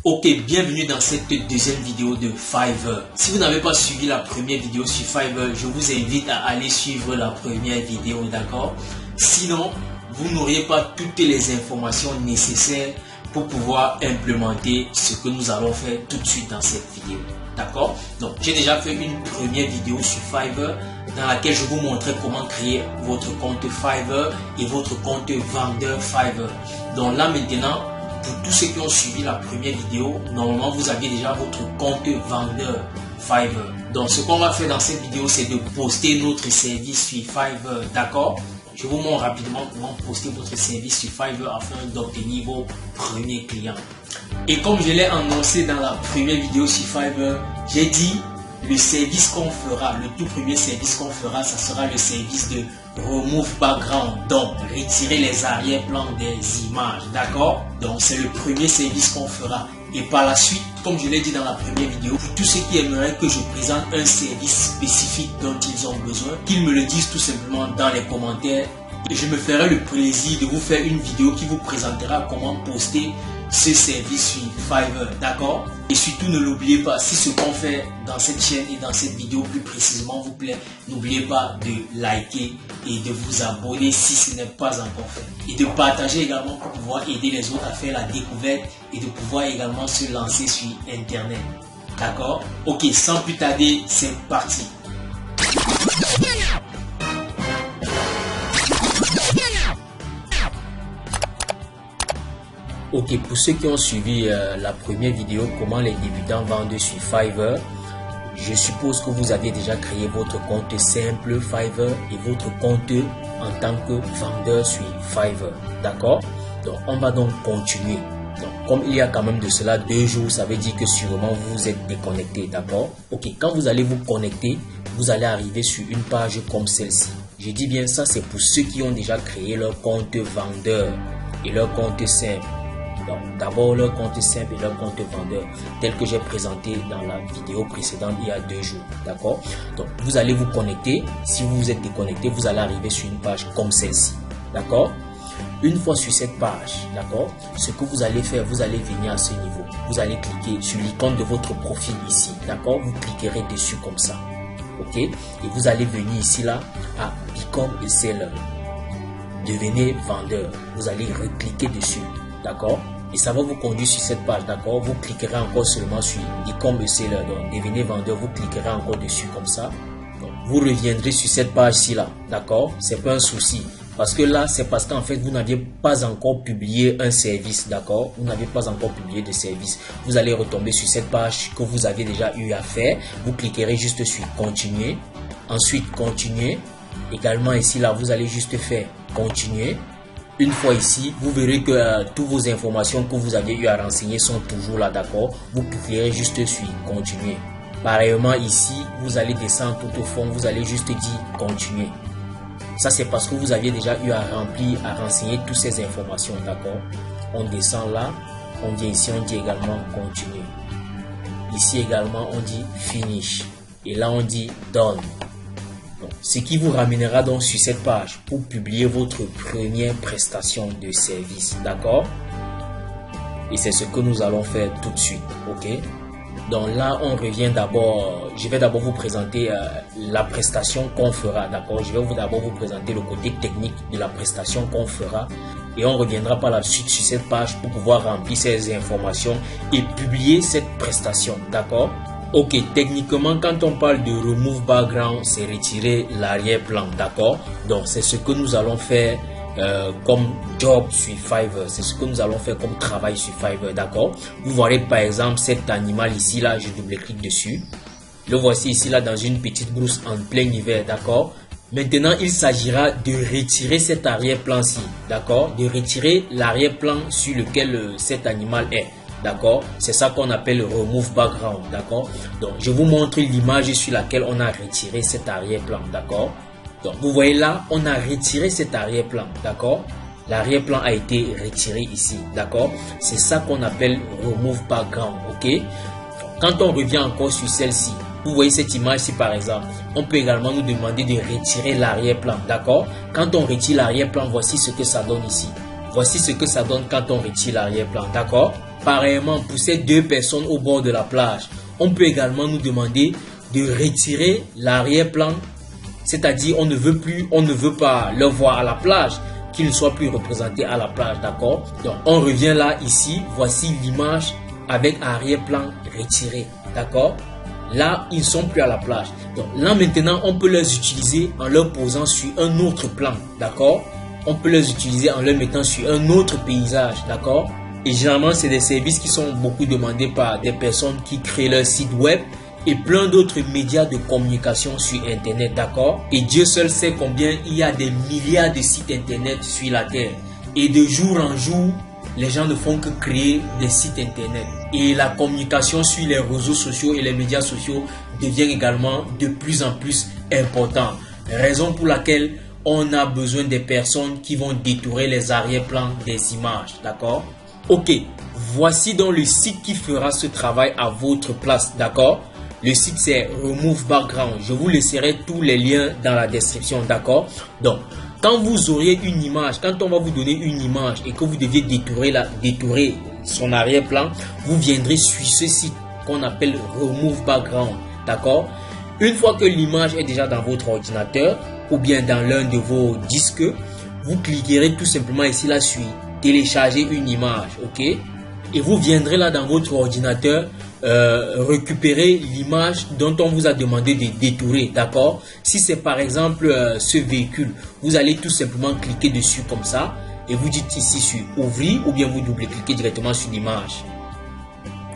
Ok, bienvenue dans cette deuxième vidéo de Fiverr. Si vous n'avez pas suivi la première vidéo sur Fiverr, je vous invite à aller suivre la première vidéo, d'accord? Sinon, vous n'auriez pas toutes les informations nécessaires pour pouvoir implémenter ce que nous allons faire tout de suite dans cette vidéo, d'accord? Donc, j'ai déjà fait une première vidéo sur Fiverr dans laquelle je vous montrais comment créer votre compte Fiverr et votre compte vendeur Fiverr. Donc là maintenant, pour tous ceux qui ont suivi la première vidéo, normalement vous aviez déjà votre compte vendeur Fiverr. Donc ce qu'on va faire dans cette vidéo, c'est de poster notre service sur Fiverr, d'accord? Je vous montre rapidement comment poster votre service sur Fiverr afin d'obtenir vos premiers clients. Et comme je l'ai annoncé dans la première vidéo sur Fiverr, j'ai dit le service qu'on fera, le tout premier service qu'on fera, ça sera le service de Remove Background, donc retirer les arrière-plans des images, d'accord? Donc c'est le premier service qu'on fera. Et par la suite, comme je l'ai dit dans la première vidéo, pour tous ceux qui aimeraient que je présente un service spécifique dont ils ont besoin, qu'ils me le disent tout simplement dans les commentaires. Et je me ferai le plaisir de vous faire une vidéo qui vous présentera comment poster ce service sur Fiverr, d'accord? Et surtout ne l'oubliez pas, si ce qu'on fait dans cette chaîne et dans cette vidéo plus précisément vous plaît, n'oubliez pas de liker et de vous abonner si ce n'est pas encore fait. Et de partager également pour pouvoir aider les autres à faire la découverte et de pouvoir également se lancer sur internet, d'accord? Ok, sans plus tarder, c'est parti. Ok, pour ceux qui ont suivi la première vidéo, comment les débutants vendent sur Fiverr, je suppose que vous avez déjà créé votre compte simple Fiverr et votre compte en tant que vendeur sur Fiverr, d'accord? Donc, on va donc continuer. Donc, comme il y a quand même de cela 2 jours, ça veut dire que sûrement vous êtes déconnecté, d'accord? Ok, quand vous allez vous connecter, vous allez arriver sur une page comme celle-ci. Je dis bien ça, c'est pour ceux qui ont déjà créé leur compte vendeur et leur compte simple. Donc, d'abord leur compte simple et leur compte vendeur, tel que j'ai présenté dans la vidéo précédente il y a 2 jours, d'accord? Donc, vous allez vous connecter. Si vous vous êtes déconnecté, vous allez arriver sur une page comme celle-ci, d'accord? Une fois sur cette page, d'accord, ce que vous allez faire, vous allez venir à ce niveau. Vous allez cliquer sur l'icône de votre profil ici, d'accord? Vous cliquerez dessus comme ça, ok? Et vous allez venir ici là à Become a Seller. Devenez vendeur. Vous allez recliquer dessus, d'accord? Et ça va vous conduire sur cette page, d'accord? Vous cliquerez encore seulement sur Become a Seller, donc devenez vendeur, vous cliquerez encore dessus comme ça. Donc, vous reviendrez sur cette page-ci là, d'accord? C'est pas un souci. Parce que là, c'est parce qu'en fait, vous n'aviez pas encore publié un service, d'accord? Vous n'avez pas encore publié de service. Vous allez retomber sur cette page que vous avez déjà eu à faire. Vous cliquerez juste sur Continuer. Ensuite, Continuer. Également ici, là, vous allez juste faire Continuer. Une fois ici, vous verrez que toutes vos informations que vous aviez eu à renseigner sont toujours là, d'accord? Vous cliquerez juste sur Continuer. Pareillement ici, vous allez descendre tout au fond, vous allez juste dire Continuer. Ça, c'est parce que vous aviez déjà eu à remplir, à renseigner toutes ces informations, d'accord? On descend là, on vient ici, on dit également Continuer. Ici également, on dit Finish. Et là, on dit Done. Donc, ce qui vous ramènera donc sur cette page pour publier votre première prestation de service, d'accord? Et c'est ce que nous allons faire tout de suite, ok? Donc là, on revient d'abord, je vais d'abord vous présenter la prestation qu'on fera, d'accord? Je vais d'abord vous présenter le côté technique de la prestation qu'on fera et on reviendra par la suite sur cette page pour pouvoir remplir ces informations et publier cette prestation, d'accord? Ok, techniquement, quand on parle de Remove Background, c'est retirer l'arrière-plan, d'accord? Donc, c'est ce que nous allons faire comme job sur Fiverr, c'est ce que nous allons faire comme travail sur Fiverr, d'accord? Vous voyez par exemple cet animal ici là, je double-clique dessus. Le voici ici là dans une petite brousse en plein hiver, d'accord? Maintenant, il s'agira de retirer cet arrière-plan-ci, d'accord? De retirer l'arrière-plan sur lequel cet animal est. D'accord, c'est ça qu'on appelle Remove Background, d'accord? Donc, je vous montre l'image sur laquelle on a retiré cet arrière-plan, d'accord? Donc, vous voyez là, on a retiré cet arrière-plan, d'accord? L'arrière-plan a été retiré ici, d'accord? C'est ça qu'on appelle Remove Background, ok? Quand on revient encore sur celle-ci, vous voyez cette image-ci par exemple, on peut également nous demander de retirer l'arrière-plan, d'accord? Quand on retire l'arrière-plan, voici ce que ça donne ici. Voici ce que ça donne quand on retire l'arrière-plan, d'accord? pareillement pour ces deux personnes au bord de la plage. On peut également nous demander de retirer l'arrière-plan, c'est-à-dire on ne veut pas leur voir à la plage, qu'ils ne soient plus représentés à la plage, d'accord? Donc on revient là, ici, voici l'image avec arrière-plan retiré, d'accord? Là, ils ne sont plus à la plage. Donc là maintenant, on peut les utiliser en leur posant sur un autre plan, d'accord? On peut les utiliser en les mettant sur un autre paysage, d'accord? Et généralement, c'est des services qui sont beaucoup demandés par des personnes qui créent leur site web et plein d'autres médias de communication sur Internet, d'accord? Et Dieu seul sait combien il y a des milliards de sites Internet sur la Terre. Et de jour en jour, les gens ne font que créer des sites Internet. Et la communication sur les réseaux sociaux et les médias sociaux devient également de plus en plus importante. Raison pour laquelle on a besoin des personnes qui vont détourer les arrière-plans des images, d'accord? Ok, voici donc le site qui fera ce travail à votre place, d'accord? Le site c'est Remove Background. Je vous laisserai tous les liens dans la description, d'accord? Donc, quand vous aurez une image, quand on va vous donner une image et que vous deviez détourer son arrière-plan, vous viendrez sur ce site qu'on appelle Remove Background, d'accord? Une fois que l'image est déjà dans votre ordinateur ou bien dans l'un de vos disques, vous cliquerez tout simplement ici là sur télécharger une image, ok? Et vous viendrez là dans votre ordinateur récupérer l'image dont on vous a demandé de détourer, d'accord? Si c'est par exemple ce véhicule, vous allez tout simplement cliquer dessus comme ça et vous dites ici sur ouvrir ou bien vous double-cliquez directement sur l'image.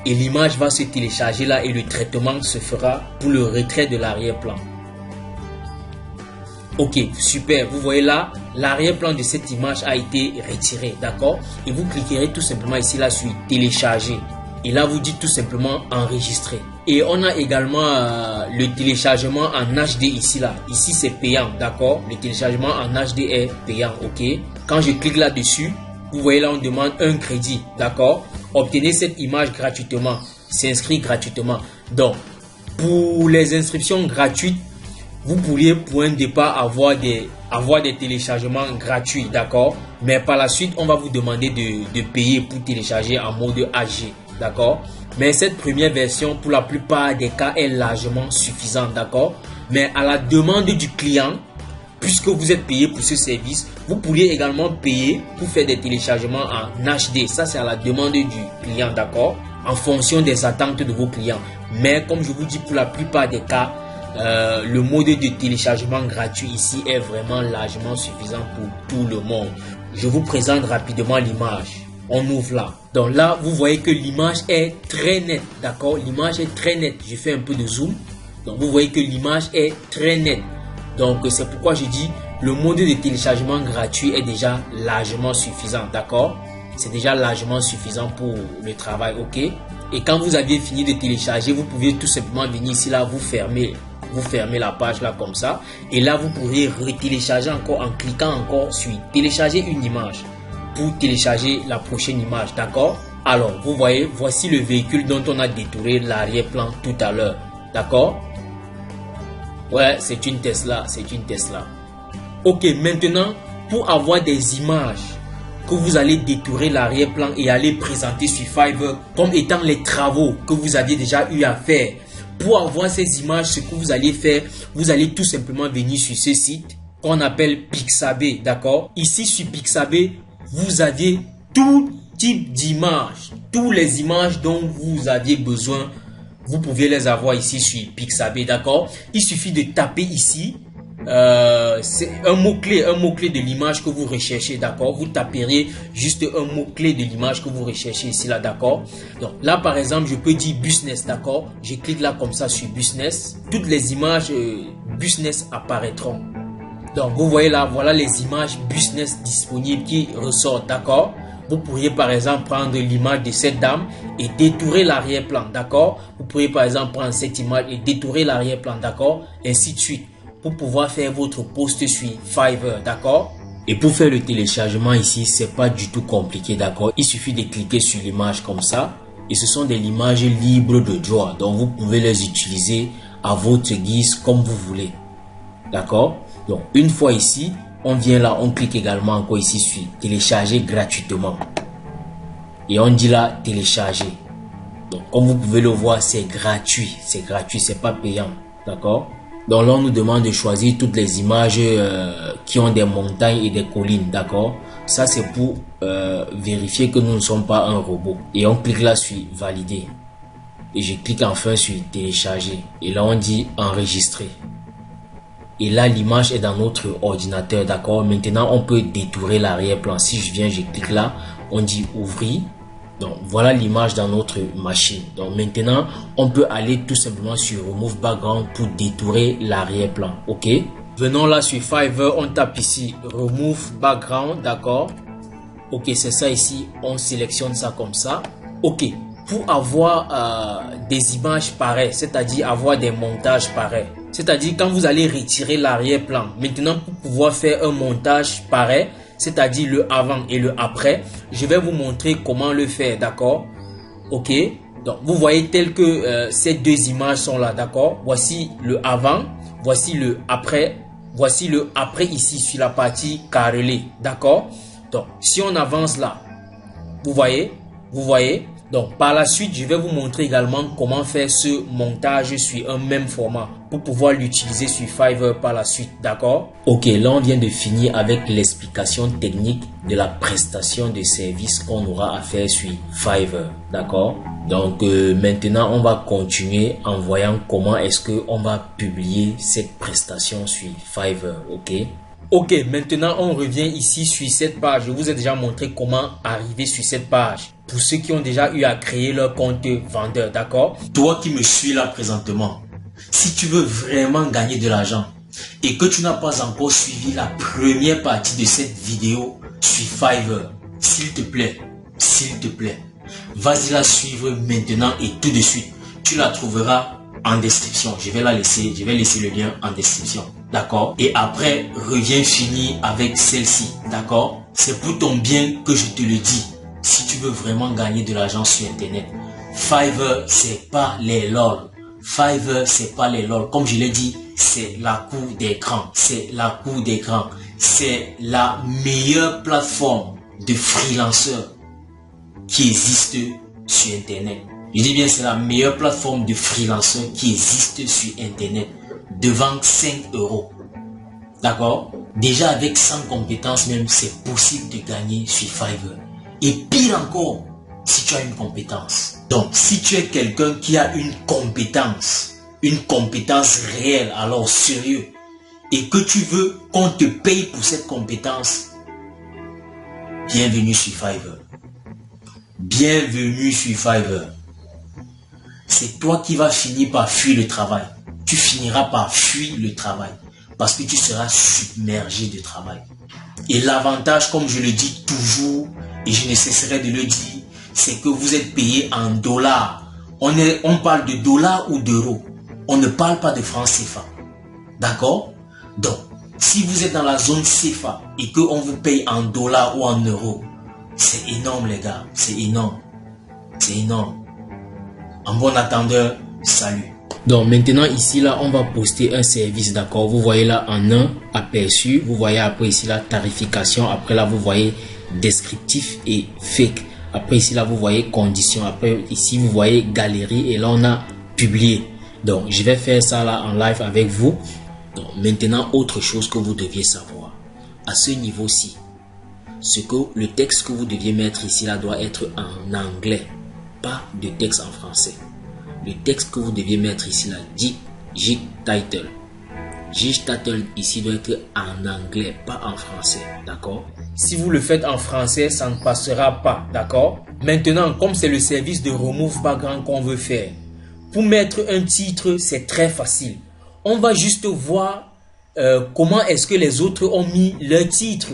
Et l'image va se télécharger là et le traitement se fera pour le retrait de l'arrière-plan. Ok, super. Vous voyez là, l'arrière-plan de cette image a été retiré, d'accord? Et vous cliquerez tout simplement ici là sur télécharger. Et là, vous dites tout simplement enregistrer. Et on a également le téléchargement en HD ici là. Ici, c'est payant, d'accord? Le téléchargement en HD est payant, ok? Quand je clique là-dessus, vous voyez là, on demande un crédit, d'accord? Obtenez cette image gratuitement. S'inscrire gratuitement. Donc, pour les inscriptions gratuites, vous pourriez pour un départ avoir des téléchargements gratuits, d'accord? Mais par la suite, on va vous demander de payer pour télécharger en mode HD, d'accord? Mais cette première version, pour la plupart des cas, est largement suffisante, d'accord? Mais à la demande du client, puisque vous êtes payé pour ce service, vous pourriez également payer pour faire des téléchargements en HD. Ça, c'est à la demande du client, d'accord? En fonction des attentes de vos clients. Mais comme je vous dis, pour la plupart des cas, le mode de téléchargement gratuit ici est vraiment largement suffisant pour tout le monde. Je vous présente rapidement l'image. On ouvre là. Donc là, vous voyez que l'image est très nette, d'accord? L'image est très nette. Je fais un peu de zoom. Donc vous voyez que l'image est très nette. Donc c'est pourquoi je dis le mode de téléchargement gratuit est déjà largement suffisant, d'accord? C'est déjà largement suffisant pour le travail, ok? Et quand vous aviez fini de télécharger, vous pouvez tout simplement venir ici là, vous fermez la page là comme ça. Et là, vous pourrez retélécharger encore en cliquant encore sur télécharger une image pour télécharger la prochaine image, d'accord? Alors, vous voyez, voici le véhicule dont on a détouré l'arrière-plan tout à l'heure, d'accord? Ouais, c'est une Tesla, c'est une Tesla. Ok, maintenant, pour avoir des images que vous allez détourer l'arrière-plan et aller présenter sur Fiverr comme étant les travaux que vous aviez déjà eu à faire. Pour avoir ces images, ce que vous allez faire, vous allez tout simplement venir sur ce site qu'on appelle Pixabay, d'accord? Ici sur Pixabay, vous avez tout type d'images, toutes les images dont vous aviez besoin, vous pouvez les avoir ici sur Pixabay, d'accord? Il suffit de taper ici. C'est un mot-clé de l'image que vous recherchez, d'accord? Vous taperez juste un mot-clé de l'image que vous recherchez ici, là, d'accord? Donc là, par exemple, je peux dire business, d'accord? Je clique là comme ça sur business. Toutes les images business apparaîtront. Donc vous voyez là, voilà les images business disponibles qui ressortent, d'accord? Vous pourriez par exemple prendre l'image de cette dame et détourer l'arrière-plan, d'accord? Vous pourriez par exemple prendre cette image et détourer l'arrière-plan, d'accord? Ainsi de suite, pour pouvoir faire votre post sur Fiverr, d'accord? Et pour faire le téléchargement ici, c'est pas du tout compliqué, d'accord? Il suffit de cliquer sur l'image comme ça. Et ce sont des images libres de droit, donc vous pouvez les utiliser à votre guise comme vous voulez, d'accord? Donc une fois ici, on vient là, on clique également encore ici sur télécharger gratuitement. et on dit là télécharger. Donc comme vous pouvez le voir, c'est gratuit, c'est pas payant, d'accord? Donc là on nous demande de choisir toutes les images qui ont des montagnes et des collines, d'accord? Ça c'est pour vérifier que nous ne sommes pas un robot. Et on clique là sur valider. Et je clique enfin sur télécharger. Et là on dit enregistrer. Et là l'image est dans notre ordinateur, d'accord? Maintenant on peut détourer l'arrière-plan. Si je viens, je clique là, on dit ouvrir. Donc voilà l'image dans notre machine. Donc maintenant on peut aller tout simplement sur remove background pour détourer l'arrière-plan. Ok, venons là sur Fiverr, on tape ici remove background, d'accord? Ok, c'est ça ici, on sélectionne ça comme ça. Ok, pour avoir des images pareilles, c'est-à-dire avoir des montages pareils, c'est-à-dire quand vous allez retirer l'arrière-plan, maintenant pour pouvoir faire un montage pareil, c'est-à-dire le avant et le après, je vais vous montrer comment le faire, d'accord? Ok, donc vous voyez tel que ces deux images sont là, d'accord? Voici le avant, voici le après ici sur la partie carrelée, d'accord? Donc si on avance là, vous voyez, donc par la suite je vais vous montrer également comment faire ce montage sur un même format pour pouvoir l'utiliser sur Fiverr par la suite, d'accord? Ok, là on vient de finir avec l'explication technique de la prestation de service qu'on aura à faire sur Fiverr, d'accord? Donc maintenant on va continuer en voyant comment est-ce que on va publier cette prestation sur Fiverr, ok? Ok, maintenant on revient ici sur cette page. Je vous ai déjà montré comment arriver sur cette page. Pour ceux qui ont déjà eu à créer leur compte vendeur, d'accord? Toi qui me suis là présentement, si tu veux vraiment gagner de l'argent et que tu n'as pas encore suivi la première partie de cette vidéo sur Fiverr, s'il te plaît, vas-y la suivre maintenant et tout de suite. Tu la trouveras en description. Je vais laisser le lien en description. D'accord? Et après, reviens finir avec celle-ci. D'accord? C'est pour ton bien que je te le dis. Si tu veux vraiment gagner de l'argent sur Internet, Fiverr, c'est pas les lol. Fiverr, c'est pas les lol. Comme je l'ai dit, c'est la cour d'écran. C'est la cour d'écran. C'est la meilleure plateforme de freelanceurs qui existe sur Internet. Je dis bien, c'est la meilleure plateforme de freelanceurs qui existe sur Internet. Devant 5 €. D'accord? Déjà avec 100 compétences même, c'est possible de gagner sur Fiverr. Et pire encore, si tu as une compétence. Donc, si tu es quelqu'un qui a une compétence réelle, alors sérieux, et que tu veux qu'on te paye pour cette compétence, bienvenue sur Fiverr. Bienvenue sur Fiverr. C'est toi qui vas finir par fuir le travail. Tu finiras par fuir le travail parce que tu seras submergé de travail. Et l'avantage, comme je le dis toujours, et je ne cesserai de le dire, c'est que vous êtes payé en dollars. On parle de dollars ou d'euros. On ne parle pas de francs CFA. D'accord? Donc, si vous êtes dans la zone CFA et qu'on vous paye en dollars ou en euros, c'est énorme les gars. C'est énorme. C'est énorme. En bon attendeur, salut. Donc maintenant ici là on va poster un service, d'accord? Vous voyez là en un aperçu, vous voyez après ici la tarification, après là vous voyez descriptif et fake, après ici là vous voyez conditions, après ici vous voyez galerie et là on a publié. Donc je vais faire ça là en live avec vous. Donc maintenant autre chose que vous deviez savoir à ce niveau-ci, le texte que vous deviez mettre ici là doit être en anglais, pas de texte en français. Le texte que vous deviez mettre ici là, Jig Title. Jig Title ici doit être en anglais, pas en français, d'accord? Si vous le faites en français, ça ne passera pas, d'accord? Maintenant, comme c'est le service de remove background qu'on veut faire, pour mettre un titre, c'est très facile. On va juste voir comment est-ce que les autres ont mis leur titre,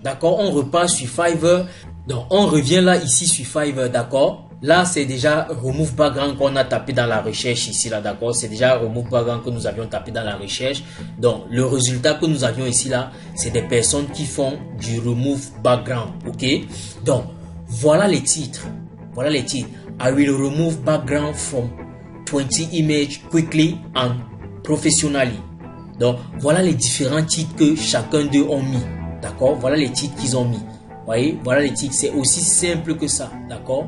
d'accord? On repart sur Fiverr, donc on revient là ici sur Fiverr, d'accord? Là, c'est déjà remove background qu'on a tapé dans la recherche ici, là, d'accord? C'est déjà remove background que nous avions tapé dans la recherche. Donc, le résultat que nous avions ici, là, c'est des personnes qui font du remove background, ok? Donc, voilà les titres. Voilà les titres. I will remove background from 20 images quickly and professionally. Donc, voilà les différents titres que chacun d'eux ont mis, d'accord? Voilà les titres qu'ils ont mis. Voyez, voilà les titres. C'est aussi simple que ça, d'accord?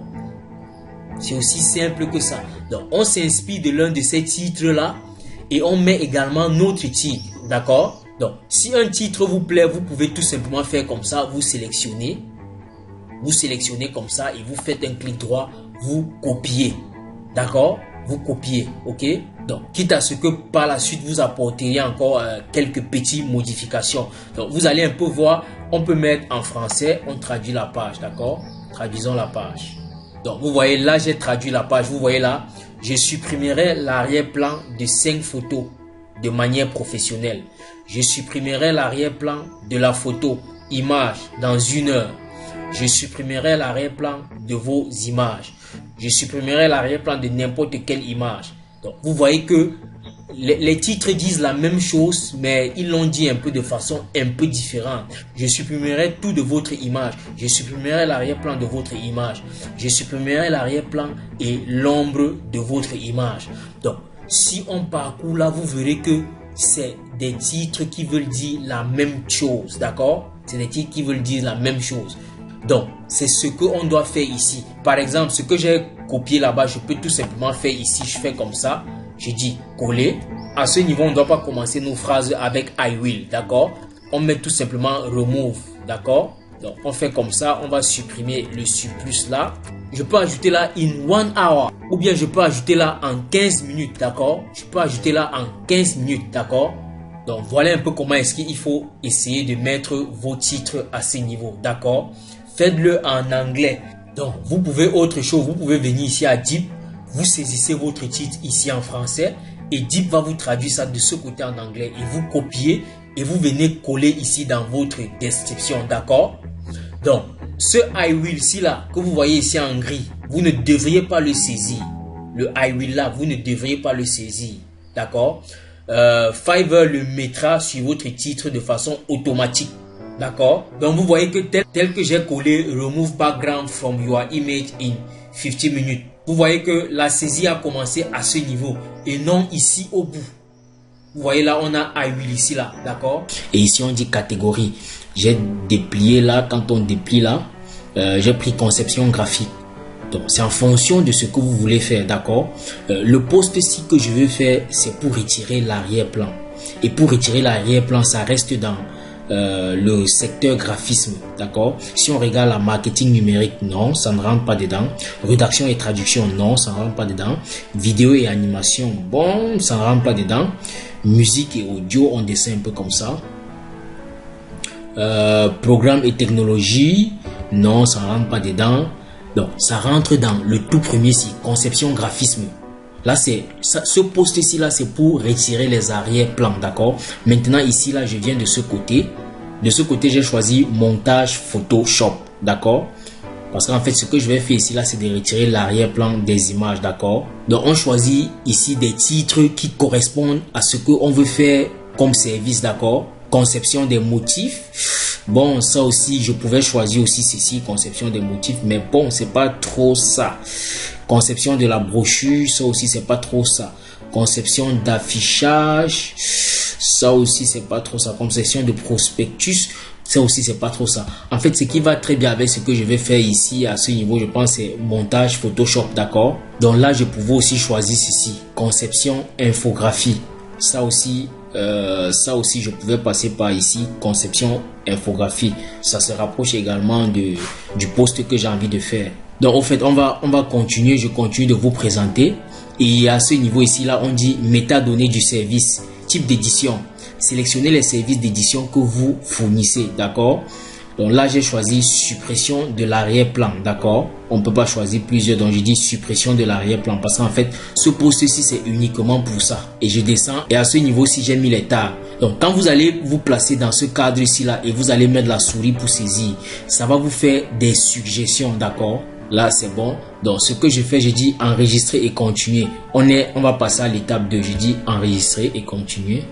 C'est aussi simple que ça. Donc, on s'inspire de l'un de ces titres-là et on met également notre titre, d'accord? Donc, si un titre vous plaît, vous pouvez tout simplement faire comme ça, vous sélectionnez comme ça et vous faites un clic droit, vous copiez, d'accord? Vous copiez, ok? Donc, quitte à ce que par la suite, vous apporteriez encore quelques petites modifications. Donc, vous allez un peu voir, on peut mettre en français, on traduit la page, d'accord? Traduisons la page. Donc, vous voyez là, j'ai traduit la page. Vous voyez là, je supprimerai l'arrière-plan de 5 photos de manière professionnelle. Je supprimerai l'arrière-plan de la photo image dans 1 heure. Je supprimerai l'arrière-plan de vos images. Je supprimerai l'arrière-plan de n'importe quelle image. Donc, vous voyez que les titres disent la même chose, mais ils l'ont dit un peu de façon un peu différente. Je supprimerai tout de votre image. Je supprimerai l'arrière-plan de votre image. Je supprimerai l'arrière-plan et l'ombre de votre image. Donc, si on parcourt là, vous verrez que c'est des titres qui veulent dire la même chose, d'accord? C'est des titres qui veulent dire la même chose. Donc, c'est ce qu'on doit faire ici. Par exemple, ce que j'ai copié là-bas, je peux tout simplement faire ici. Je fais comme ça. Je dis coller. À ce niveau, on ne doit pas commencer nos phrases avec I will, d'accord? On met tout simplement remove, d'accord? Donc, on fait comme ça. On va supprimer le surplus là. Je peux ajouter là in 1 hour. Ou bien je peux ajouter là en 15 minutes, d'accord? Je peux ajouter là en 15 minutes, d'accord? Donc, voilà un peu comment est-ce qu'il faut essayer de mettre vos titres à ce niveau, d'accord? Faites-le en anglais. Donc, vous pouvez autre chose. Vous pouvez venir ici à Deep. Vous saisissez votre titre ici en français. Et Deep va vous traduire ça de ce côté en anglais. Et vous copiez. Et vous venez coller ici dans votre description. D'accord? Donc, ce I will ici là, que vous voyez ici en gris, vous ne devriez pas le saisir. Le I will là, vous ne devriez pas le saisir. D'accord? Fiverr le mettra sur votre titre de façon automatique. D'accord? Donc, vous voyez que tel que j'ai collé remove background from your image in 50 minutes. Vous voyez que la saisie a commencé à ce niveau et non ici au bout. Vous voyez là, on a I will ici là. D'accord? Et ici, on dit catégorie. J'ai déplié là. Quand on déplie là, j'ai pris conception graphique. Donc, c'est en fonction de ce que vous voulez faire. D'accord? Le post-ci que je veux faire, c'est pour retirer l'arrière-plan. Et pour retirer l'arrière-plan, ça reste dans le secteur graphisme, d'accord? Si on regarde la marketing numérique, non, ça ne rentre pas dedans. Rédaction et traduction, non, ça ne rentre pas dedans. Vidéo et animation, bon, ça ne rentre pas dedans. Musique et audio, on dessine un peu comme ça. Programme et technologie, non, ça ne rentre pas dedans. Donc, ça rentre dans le tout premier site, conception graphisme. Là, c'est ce post-ci là, c'est pour retirer les arrière-plans, d'accord? Maintenant, ici là, je viens de ce côté. De ce côté, j'ai choisi montage Photoshop, d'accord? Parce qu'en fait, ce que je vais faire ici là, c'est de retirer l'arrière-plan des images, d'accord? Donc, on choisit ici des titres qui correspondent à ce que on veut faire comme service, d'accord? Conception des motifs. Bon, ça aussi, je pouvais choisir aussi ceci, conception des motifs, mais bon, c'est pas trop ça. Conception de la brochure, ça aussi, c'est pas trop ça. Conception d'affichage, ça aussi, c'est pas trop ça. Conception de prospectus, ça aussi, c'est pas trop ça. En fait, ce qui va très bien avec ce que je vais faire ici, à ce niveau, je pense, c'est montage Photoshop, d'accord? Donc là, je pouvais aussi choisir ceci, conception infographie. Ça aussi, je pouvais passer par ici, conception infographie. Ça se rapproche également du post que j'ai envie de faire. Donc, en fait, on va continuer. Je continue de vous présenter. Et à ce niveau ici, là, on dit métadonnées du service, type d'édition. Sélectionnez les services d'édition que vous fournissez, d'accord? Donc là, j'ai choisi suppression de l'arrière-plan, d'accord? On ne peut pas choisir plusieurs, donc je dis suppression de l'arrière-plan parce qu'en fait, ce post-ci, c'est uniquement pour ça. Et je descends et à ce niveau-ci, j'ai mis les tags. Donc, quand vous allez vous placer dans ce cadre ici, là, et vous allez mettre la souris pour saisir, ça va vous faire des suggestions, d'accord? Là, c'est bon. Donc, ce que je fais, je dis enregistrer et continuer. On va passer à l'étape 2. Je dis enregistrer et continuer.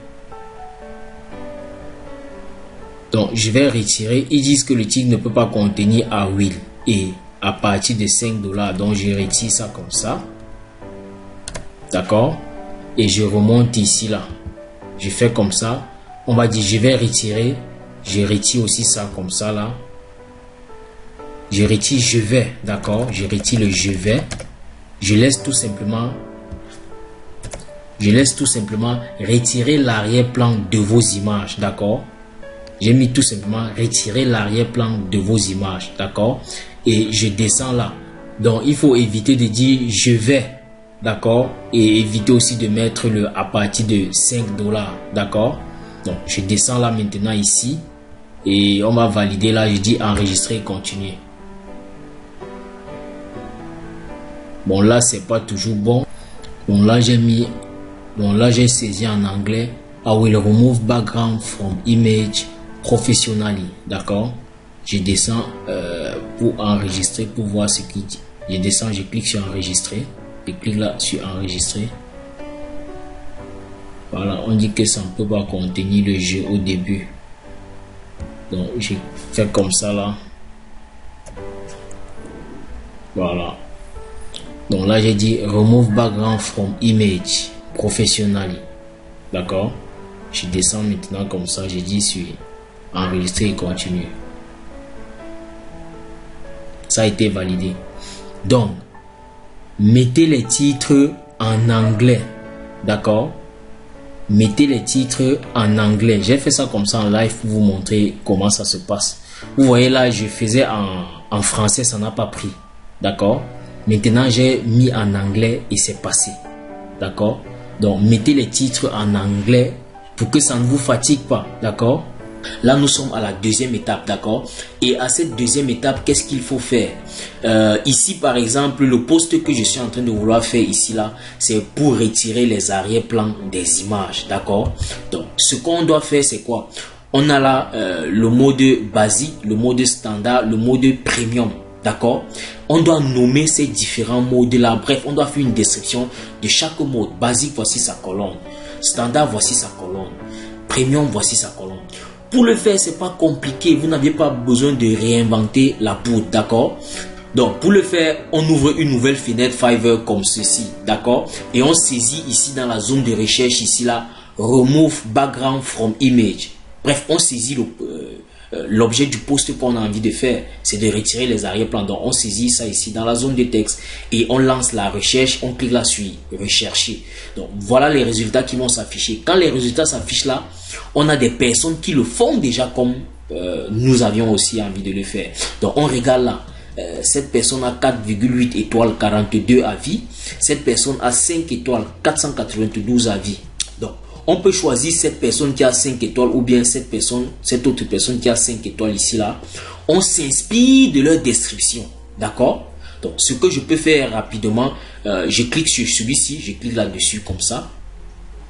Donc, je vais retirer. Ils disent que le titre ne peut pas contenir à will. Et à partir de $5. Donc, je retire ça comme ça. D'accord? Et je remonte ici, là. Je fais comme ça. On va dire, je vais retirer. Je retire aussi ça comme ça, là. je retire je vais, d'accord, je retire le je vais, je laisse tout simplement retirer l'arrière-plan de vos images, d'accord. J'ai mis tout simplement retirer l'arrière-plan de vos images, d'accord, et je descends là. Donc il faut éviter de dire je vais, d'accord, et éviter aussi de mettre le à partir de 5 $, d'accord. Donc je descends là maintenant ici et on va valider là, je dis enregistrer et continuer. Bon là c'est pas toujours bon. Bon là j'ai saisi en anglais. I will remove background from image professionally, d'accord. Je descends pour enregistrer, pour voir ce qu'il dit. Je descends, je clique sur enregistrer, je clique là sur enregistrer. Voilà, on dit que ça ne peut pas contenir le jeu au début. Donc je fais comme ça là. Voilà. Donc là j'ai dit remove background from image professionally, d'accord. Je descends maintenant comme ça, j'ai dit sur enregistrer et continuer. Ça a été validé. Donc mettez les titres en anglais, d'accord. Mettez les titres en anglais. J'ai fait ça comme ça en live pour vous montrer comment ça se passe. Vous voyez là, je faisais en français, ça n'a pas pris, d'accord. Maintenant j'ai mis en anglais et c'est passé, d'accord. Donc mettez les titres en anglais pour que ça ne vous fatigue pas, d'accord. Là nous sommes à la deuxième étape, d'accord. Et à cette deuxième étape, qu'est-ce qu'il faut faire? Ici par exemple, le post que je suis en train de vouloir faire ici là, c'est pour retirer les arrière-plans des images, d'accord. Donc ce qu'on doit faire c'est quoi? On a là le mode basique, le mode standard, le mode premium, d'accord. On doit nommer ces différents modes là. Bref, on doit faire une description de chaque mode. Basique, voici sa colonne. Standard, voici sa colonne. Premium, voici sa colonne. Pour le faire, c'est pas compliqué. Vous n'avez pas besoin de réinventer la poudre, d'accord. Donc, pour le faire, on ouvre une nouvelle fenêtre Fiverr comme ceci, d'accord. Et on saisit ici dans la zone de recherche, ici là, remove background from image. Bref, on saisit l'objet du post qu'on a envie de faire, c'est de retirer les arrière-plans. Donc on saisit ça ici dans la zone de texte et on lance la recherche, on clique là sur rechercher. Donc voilà les résultats qui vont s'afficher. Quand les résultats s'affichent là, on a des personnes qui le font déjà comme nous avions aussi envie de le faire. Donc on regarde là, cette personne a 4,8 étoiles, 42 avis. Cette personne a 5 étoiles, 492 avis. Donc on peut choisir cette personne qui a 5 étoiles ou bien cette autre personne qui a 5 étoiles ici là. On s'inspire de leur description, d'accord. Donc ce que je peux faire rapidement, je clique sur celui-ci, je clique là-dessus comme ça.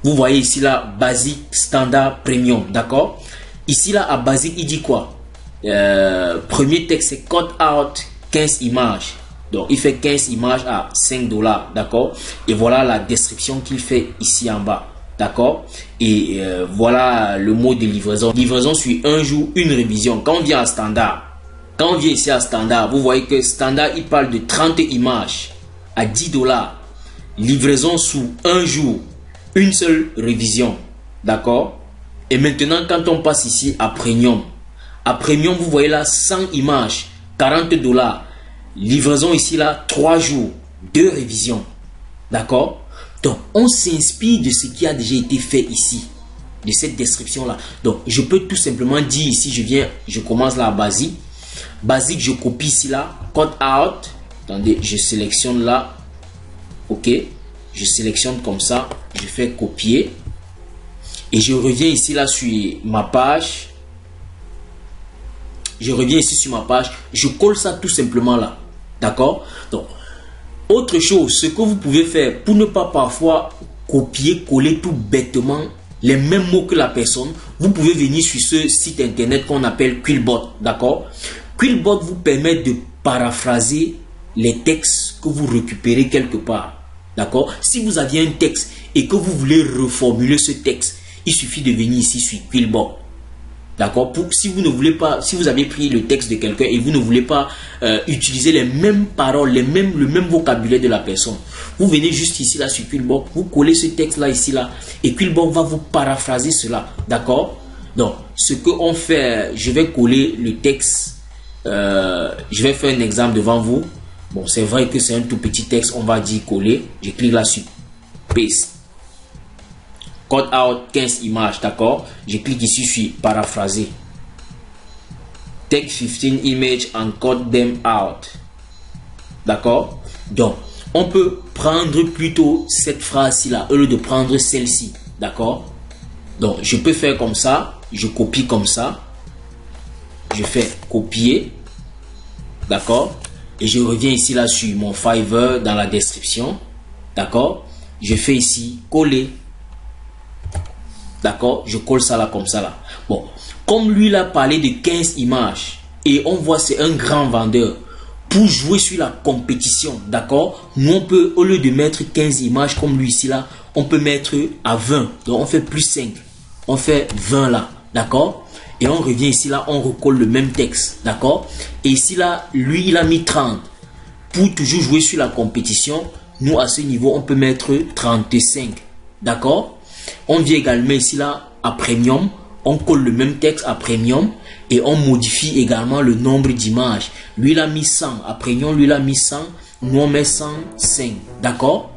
Vous voyez ici là, basique, standard, premium, d'accord. Ici là, à basique, il dit quoi? Premier texte, c'est cut out 15 images. Donc il fait 15 images à 5 $, d'accord. Et voilà la description qu'il fait ici en bas. D'accord. Et voilà le mot de livraison. Livraison sur un jour, une révision. Quand on vient à standard, quand on vient ici à standard, vous voyez que standard, il parle de 30 images à 10 $. Livraison sous un jour, une seule révision. D'accord. Et maintenant, quand on passe ici à premium, vous voyez là 100 images, 40 $. Livraison ici là, 3 jours, 2 révisions. D'accord. Donc, on s'inspire de ce qui a déjà été fait ici, de cette description-là. Donc, je peux tout simplement dire ici, je commence là à basique. Basique, je copie ici là, cut out. Attendez, je sélectionne là. OK. Je sélectionne comme ça. Je fais copier. Et je reviens ici là sur ma page. Je reviens ici sur ma page. Je colle ça tout simplement là. D'accord? Donc, autre chose, ce que vous pouvez faire pour ne pas parfois copier, coller tout bêtement les mêmes mots que la personne, vous pouvez venir sur ce site internet qu'on appelle Quillbot, d'accord. Quillbot vous permet de paraphraser les textes que vous récupérez quelque part, d'accord. Si vous aviez un texte et que vous voulez reformuler ce texte, il suffit de venir ici sur Quillbot. D'accord. Si vous ne voulez pas, si vous avez pris le texte de quelqu'un et vous ne voulez pas utiliser les mêmes paroles, le même vocabulaire de la personne, vous venez juste ici là sur Quillbot, vous collez ce texte là ici là et Quillbot va vous paraphraser cela. D'accord. Donc ce que on fait, je vais coller le texte je vais faire un exemple devant vous. Bon, c'est vrai que c'est un tout petit texte, on va dire coller. Je clique là-dessus, paste. Cut out 15 images, d'accord. Je clique ici sur paraphraser. Take 15 images and cut them out. D'accord. Donc, on peut prendre plutôt cette phrase-ci là, au lieu de prendre celle-ci. D'accord. Donc, je peux faire comme ça. Je copie comme ça. Je fais copier. D'accord. Et je reviens ici là sur mon Fiverr dans la description. D'accord. Je fais ici coller. D'accord. Je colle ça là comme ça là. Bon. Comme lui l'a parlé de 15 images. Et on voit c'est un grand vendeur. Pour jouer sur la compétition. D'accord. Nous on peut, au lieu de mettre 15 images comme lui ici là, on peut mettre à 20. Donc on fait plus 5. On fait 20 là. D'accord. Et on revient ici là, on recolle le même texte. D'accord. Et ici là, lui il a mis 30. Pour toujours jouer sur la compétition, nous à ce niveau, on peut mettre 35. D'accord. On vient également ici là à premium. On colle le même texte à premium. Et on modifie également le nombre d'images. Lui il a mis 100. À premium, lui il a mis 100. Nous on met 105. D'accord.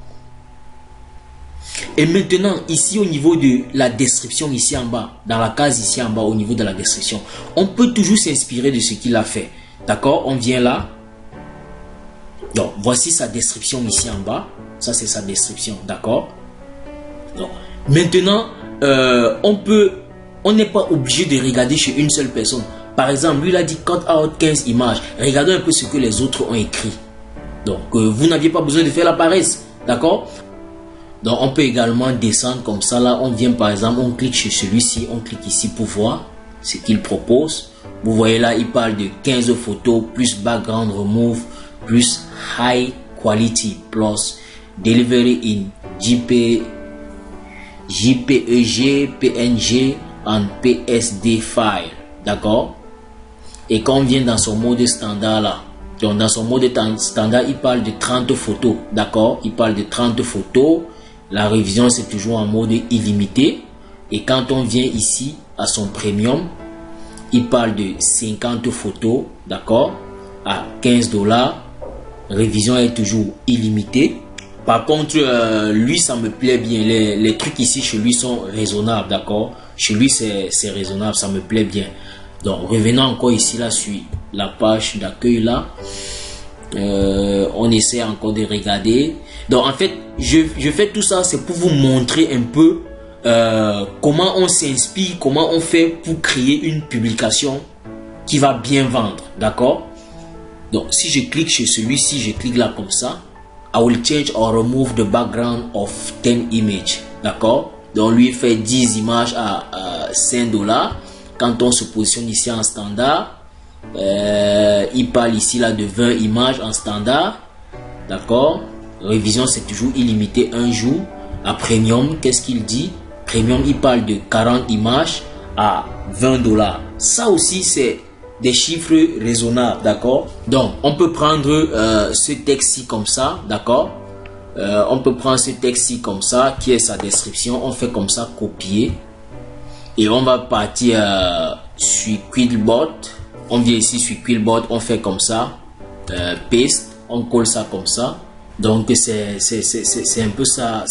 Et maintenant, ici au niveau de la description, ici en bas, dans la case ici en bas, au niveau de la description, on peut toujours s'inspirer de ce qu'il a fait. D'accord. On vient là. Donc, voici sa description ici en bas. Ça, c'est sa description. D'accord. Donc, maintenant, on n'est pas obligé de regarder chez une seule personne. Par exemple, lui, il a dit cut out 15 images. Regardons un peu ce que les autres ont écrit. Donc, vous n'aviez pas besoin de faire la paresse. D'accord. Donc, on peut également descendre comme ça. Là, on vient par exemple, on clique sur celui-ci. On clique ici pour voir ce qu'il propose. Vous voyez là, il parle de 15 photos, plus background remove, plus high quality, plus delivery in JPEG, PNG and PSD file. D'accord. Et quand on vient dans son mode standard là, donc dans son mode standard, il parle de 30 photos. D'accord. Il parle de 30 photos. La révision, c'est toujours en mode illimité. Et quand on vient ici à son premium, il parle de 50 photos. D'accord. À 15 $. Révision est toujours illimitée. Par contre, lui, ça me plaît bien. Les trucs ici chez lui sont raisonnables. D'accord. Chez lui, c'est raisonnable. Ça me plaît bien. Donc, revenons encore ici là sur la page d'accueil là. On essaie encore de regarder. Donc en fait, je fais tout ça, c'est pour vous montrer un peu comment on s'inspire, comment on fait pour créer une publication qui va bien vendre. D'accord. Donc si je clique chez celui-ci, je clique là comme ça. I will change or remove the background of 10 images. D'accord. Donc lui il fait 10 images à 5 $. Quand on se positionne ici en standard, il parle ici là de 20 images en standard. D'accord. Révision, c'est toujours illimité, un jour. À premium, qu'est-ce qu'il dit? Premium, il parle de 40 images à 20 $. Ça aussi, c'est des chiffres raisonnables. D'accord. Donc, on peut prendre ce texte-ci comme ça. D'accord. On peut prendre ce texte-ci comme ça, qui est sa description. On fait comme ça, copier. Et on va partir sur Quillbot. On vient ici sur Quillbot, on fait comme ça, paste, on colle ça comme ça. Donc c'est un peu ça,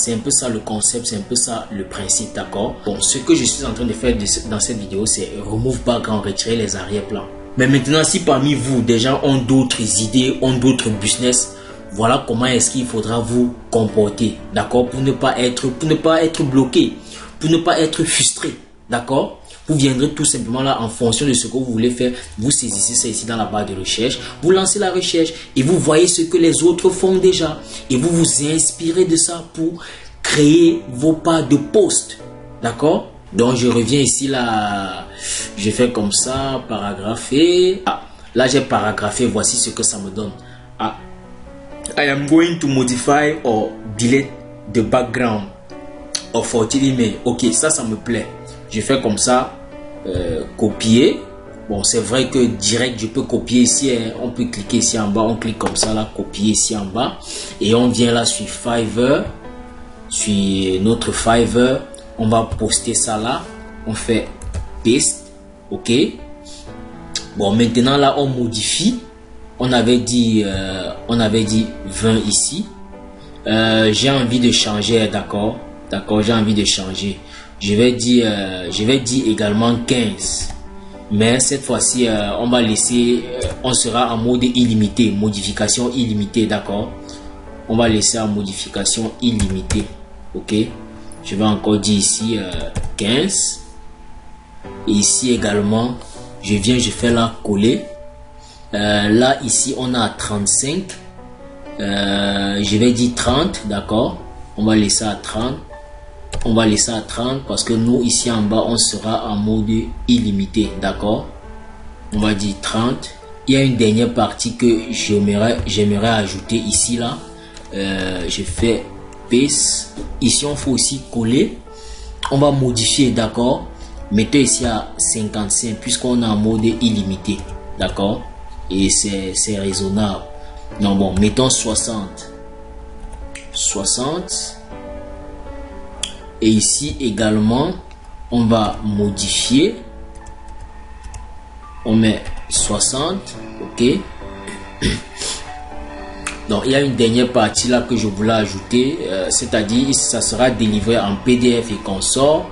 le concept, c'est un peu ça le principe, d'accord. Bon, ce que je suis en train de faire dans cette vidéo, c'est remove background, retirer les arrière-plans. Mais maintenant, si parmi vous, des gens ont d'autres idées, ont d'autres business, voilà comment est-ce qu'il faudra vous comporter, d'accord, pour ne pas être bloqué, pour ne pas être frustré, d'accord. Vous viendrez tout simplement là en fonction de ce que vous voulez faire. Vous saisissez ça ici dans la barre de recherche. Vous lancez la recherche et vous voyez ce que les autres font déjà. Et vous vous inspirez de ça pour créer vos pages de post. D'accord? Donc je reviens ici là. Je fais comme ça, paragrapher. Ah, là j'ai paragraphé. Voici ce que ça me donne. Ah, I am going to modify or delete the background of 40 email. Ok, ça me plaît. Je fais comme ça, copier. Bon, c'est vrai que direct, je peux copier ici. Hein. On peut cliquer ici en bas. On clique comme ça, là, copier ici en bas. Et on vient là sur Fiverr. Sur notre Fiverr. On va poster ça là. On fait paste. OK. Bon, maintenant là, on modifie. On avait dit 20 ici. J'ai envie de changer, d'accord? D'accord, j'ai envie de changer. Je vais dire également 15. Mais cette fois-ci, on va laisser, on sera en mode illimité, modification illimitée, d'accord? On va laisser en modification illimitée, ok? Je vais encore dire ici 15. Et ici également, je fais là coller. Là, ici, on a 35. Je vais dire 30, d'accord? On va laisser à 30. On va laisser à 30 parce que nous, ici en bas, on sera en mode illimité, d'accord? On va dire 30. Il y a une dernière partie que j'aimerais ajouter ici, là. Je fais paste. Ici, on faut aussi coller. On va modifier, d'accord? Mettez ici à 55 puisqu'on est en mode illimité, d'accord? Et c'est raisonnable. Non, bon, mettons 60. 60. Et ici également, on va modifier. On met 60, ok. Donc, il y a une dernière partie là que je voulais ajouter, c'est-à-dire ça sera délivré en PDF et consort.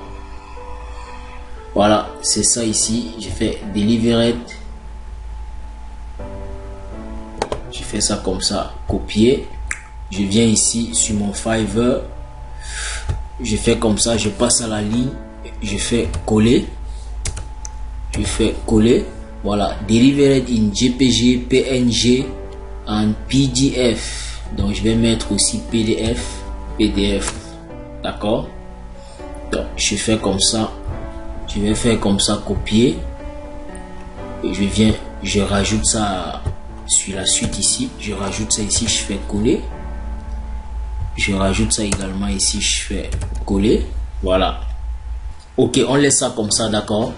Voilà, c'est ça ici. Je fais delivered. Je fais ça comme ça, copier. Je viens ici sur mon Fiverr. Je fais comme ça, je passe à la ligne. Je fais coller. Je fais coller. Voilà, delivered in JPG, PNG, en PDF. Donc je vais mettre aussi PDF. D'accord? Donc je fais comme ça. Je vais faire comme ça, copier. Et je rajoute ça sur la suite ici. Je rajoute ça ici, je fais coller. Je rajoute ça également ici, je fais coller. Voilà. Ok, on laisse ça comme ça, d'accord?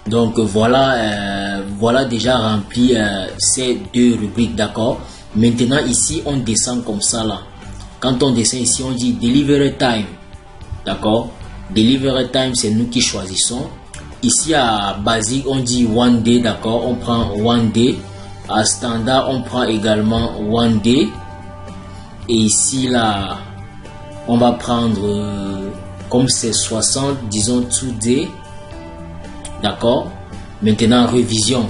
Donc voilà, voilà déjà rempli ces deux rubriques, d'accord? Maintenant ici, on descend comme ça là. Quand on descend ici, on dit Delivery Time, d'accord? Delivery Time, c'est nous qui choisissons. Ici à Basic, on dit One Day, d'accord? On prend One Day. À Standard, on prend également One Day. Et ici là, on va prendre, comme c'est 60, disons 2 Day. D'accord? Maintenant, révision.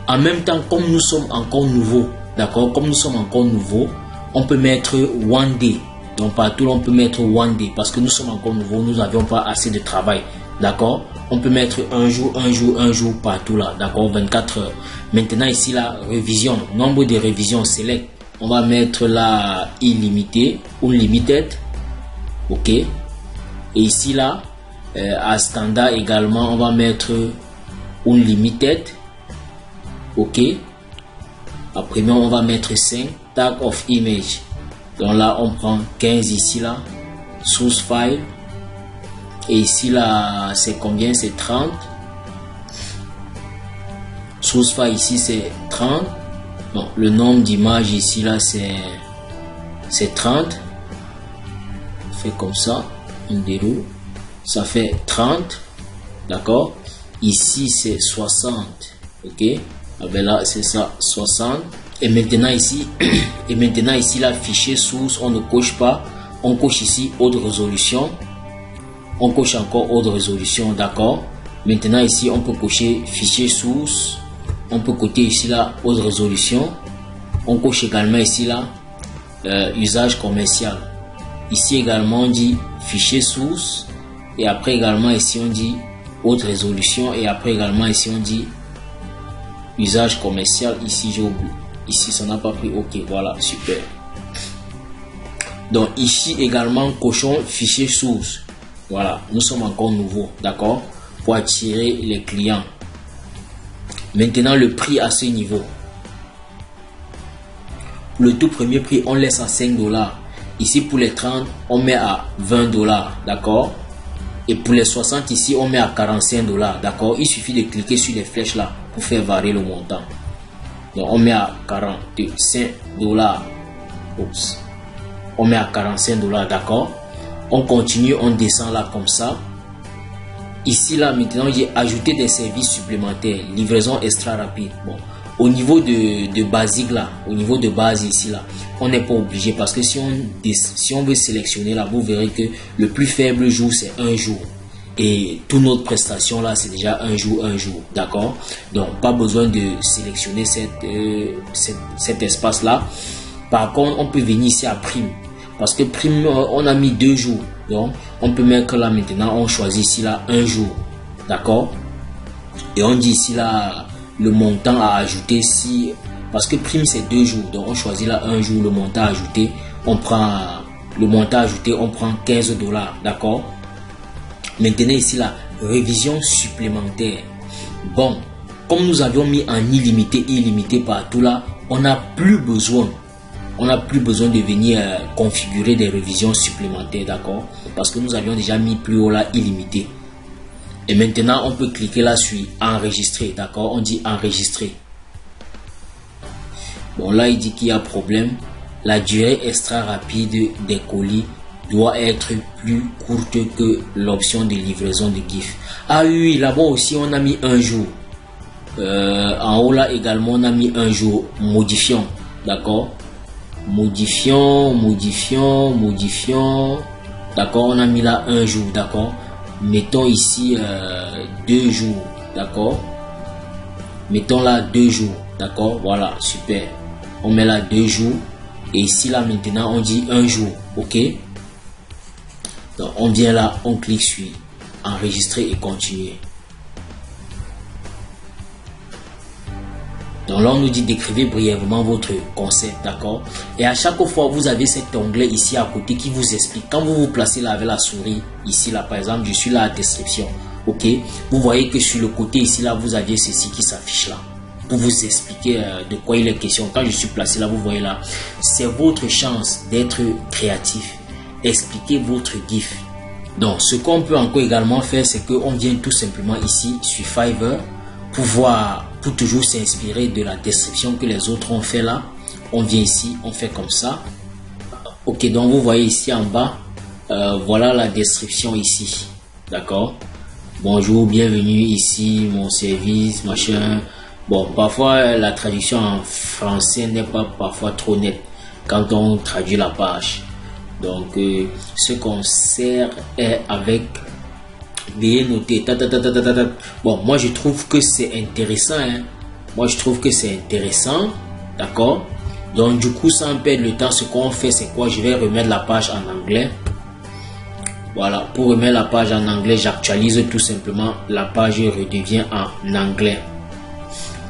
En même temps, comme nous sommes encore nouveaux, d'accord? Comme nous sommes encore nouveaux, on peut mettre One Day. Donc partout, on peut mettre One Day parce que nous sommes encore nouveaux, nous n'avions pas assez de travail. D'accord? On peut mettre un jour partout là. D'accord? 24 heures. Maintenant, ici, la révision. Nombre de révisions, select. On va mettre là illimité ou limited. Ok? Et ici, là, à standard également, on va mettre unlimited. Ok? Après, on va mettre 5. Tag of image. Donc là, on prend 15 ici, là. Source file. Et ici, là, c'est combien? C'est 30. Source file ici, c'est 30. Donc, le nombre d'images ici, là, c'est 30. On fait comme ça. On déroule. Ça fait 30. D'accord? Ici, c'est 60. Ok? Ah ben là, c'est ça, 60. Et maintenant ici, là, fichier source, on ne coche pas. On coche ici haute résolution. On coche encore haute résolution, d'accord? Maintenant ici, on peut cocher fichier source. On peut cocher ici là haute résolution. On coche également ici là usage commercial. Ici également on dit fichier source. Et après également ici on dit haute résolution. Et après également ici on dit usage commercial. Ici j'ai oublié. Ici ça n'a pas pris. Ok, voilà, super. Donc ici également cochons fichier source. Voilà, nous sommes encore nouveaux, d'accord, pour attirer les clients. Maintenant le prix à ce niveau. Pour le tout premier prix, on laisse à 5 $. Ici pour les 30, on met à 20 $, d'accord. Et pour les 60 ici, on met à 45 $, d'accord. Il suffit de cliquer sur les flèches là pour faire varier le montant. Donc on met à 45 $. Oups. On met à 45 $, d'accord. On continue, on descend là comme ça. ici là maintenant j'ai ajouté des services supplémentaires, livraison extra rapide. Bon, au niveau de basique là, au niveau de base ici là, on n'est pas obligé parce que si on veut sélectionner là, vous verrez que le plus faible jour c'est un jour. Et toute notre prestation là c'est déjà un jour, d'accord. Donc pas besoin de sélectionner cet espace là. Par contre on peut venir ici à prime, parce que prime on a mis 2 jours, donc on peut mettre là maintenant, on choisit ici là un jour, d'accord. Et on dit ici là le montant à ajouter, si parce que prime c'est 2 jours, donc on choisit là un jour, le montant à ajouter, on prend le montant ajouté, on prend $15, d'accord. Maintenant ici la révision supplémentaire. Bon, comme nous avions mis en illimité partout là, on n'a plus besoin de venir configurer des révisions supplémentaires, d'accord, parce que nous avions déjà mis plus haut là illimité. Et maintenant on peut cliquer là sur enregistrer, d'accord. On dit enregistrer. Bon, là il dit qu'il y a problème, la durée extra rapide des colis doit être plus courte que l'option de livraison de GIF. Ah oui, là-bas aussi on a mis un jour. En haut là également on a mis un jour. Modifions, d'accord. Modifions. D'accord, on a mis là un jour, d'accord. Mettons ici 2 jours, d'accord. Mettons là 2 jours, d'accord. Voilà, super. On met là 2 jours. Et ici là maintenant on dit un jour, ok. Donc on vient là, on clique sur enregistrer et continuer. Donc là on nous dit décrivez brièvement votre concept, d'accord. Et à chaque fois vous avez cet onglet ici à côté qui vous explique. Quand vous vous placez là avec la souris ici là, par exemple je suis là à description, ok. Vous voyez que sur le côté ici là vous aviez ceci qui s'affiche là pour vous expliquer de quoi il est question. Quand je suis placé là, vous voyez là, c'est votre chance d'être créatif. Expliquez votre GIF. Donc ce qu'on peut encore également faire, c'est qu'on vient tout simplement ici sur Fiverr pour toujours s'inspirer de la description que les autres ont fait là. On vient ici, on fait comme ça. Ok, donc vous voyez ici en bas, voilà la description ici, d'accord. Bonjour, bienvenue ici, mon service, machin. Bon, parfois la traduction en français n'est pas parfois trop nette quand on traduit la page. Donc ce qu'on sert est avec bien noté. Bon, moi je trouve que c'est intéressant, hein. Moi je trouve que c'est intéressant, d'accord. Donc du coup sans perdre le temps, ce qu'on fait c'est quoi? Je vais remettre la page en anglais. Voilà, pour remettre la page en anglais, j'actualise tout simplement, la page redevient en anglais.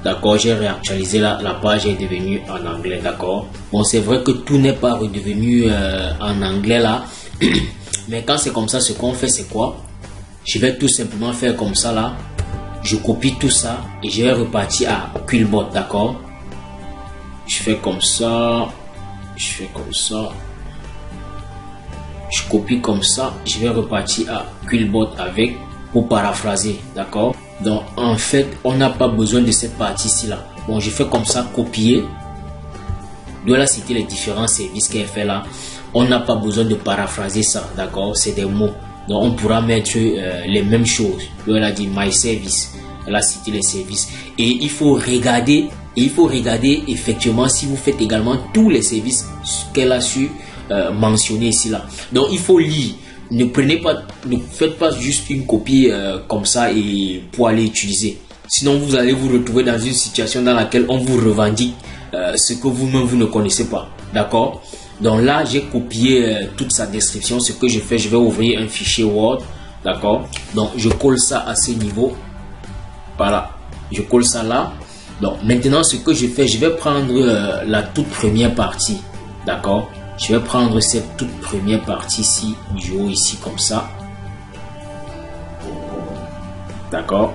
D'accord, j'ai réactualisé la page est devenue en anglais, d'accord. Bon, c'est vrai que tout n'est pas redevenu en anglais là. Mais quand c'est comme ça, ce qu'on fait c'est quoi? Je vais tout simplement faire comme ça là. Je copie tout ça et je vais repartir à Quillbot, d'accord. Je fais comme ça. Je copie comme ça. Je vais repartir à Quillbot avec pour paraphraser, d'accord. Donc en fait on n'a pas besoin de cette partie ci là. Bon, je fais comme ça, copier. De là citer les différents services qu'elle fait là. On n'a pas besoin de paraphraser ça, d'accord. C'est des mots, donc on pourra mettre les mêmes choses. De là dit my service, elle a cité les services et il faut regarder effectivement si vous faites également tous les services qu'elle a su mentionner ici là. Donc il faut lire. Ne faites pas juste une copie comme ça et pour aller utiliser. Sinon vous allez vous retrouver dans une situation dans laquelle on vous revendique ce que vous-même vous ne connaissez pas, d'accord. Donc là j'ai copié toute sa description. Ce que je fais, je vais ouvrir un fichier Word, d'accord. Donc je colle ça à ce niveau, voilà, je colle ça là. Donc maintenant ce que je fais, je vais prendre la toute première partie, d'accord. Je vais prendre cette toute première partie ici, du haut ici comme ça. D'accord.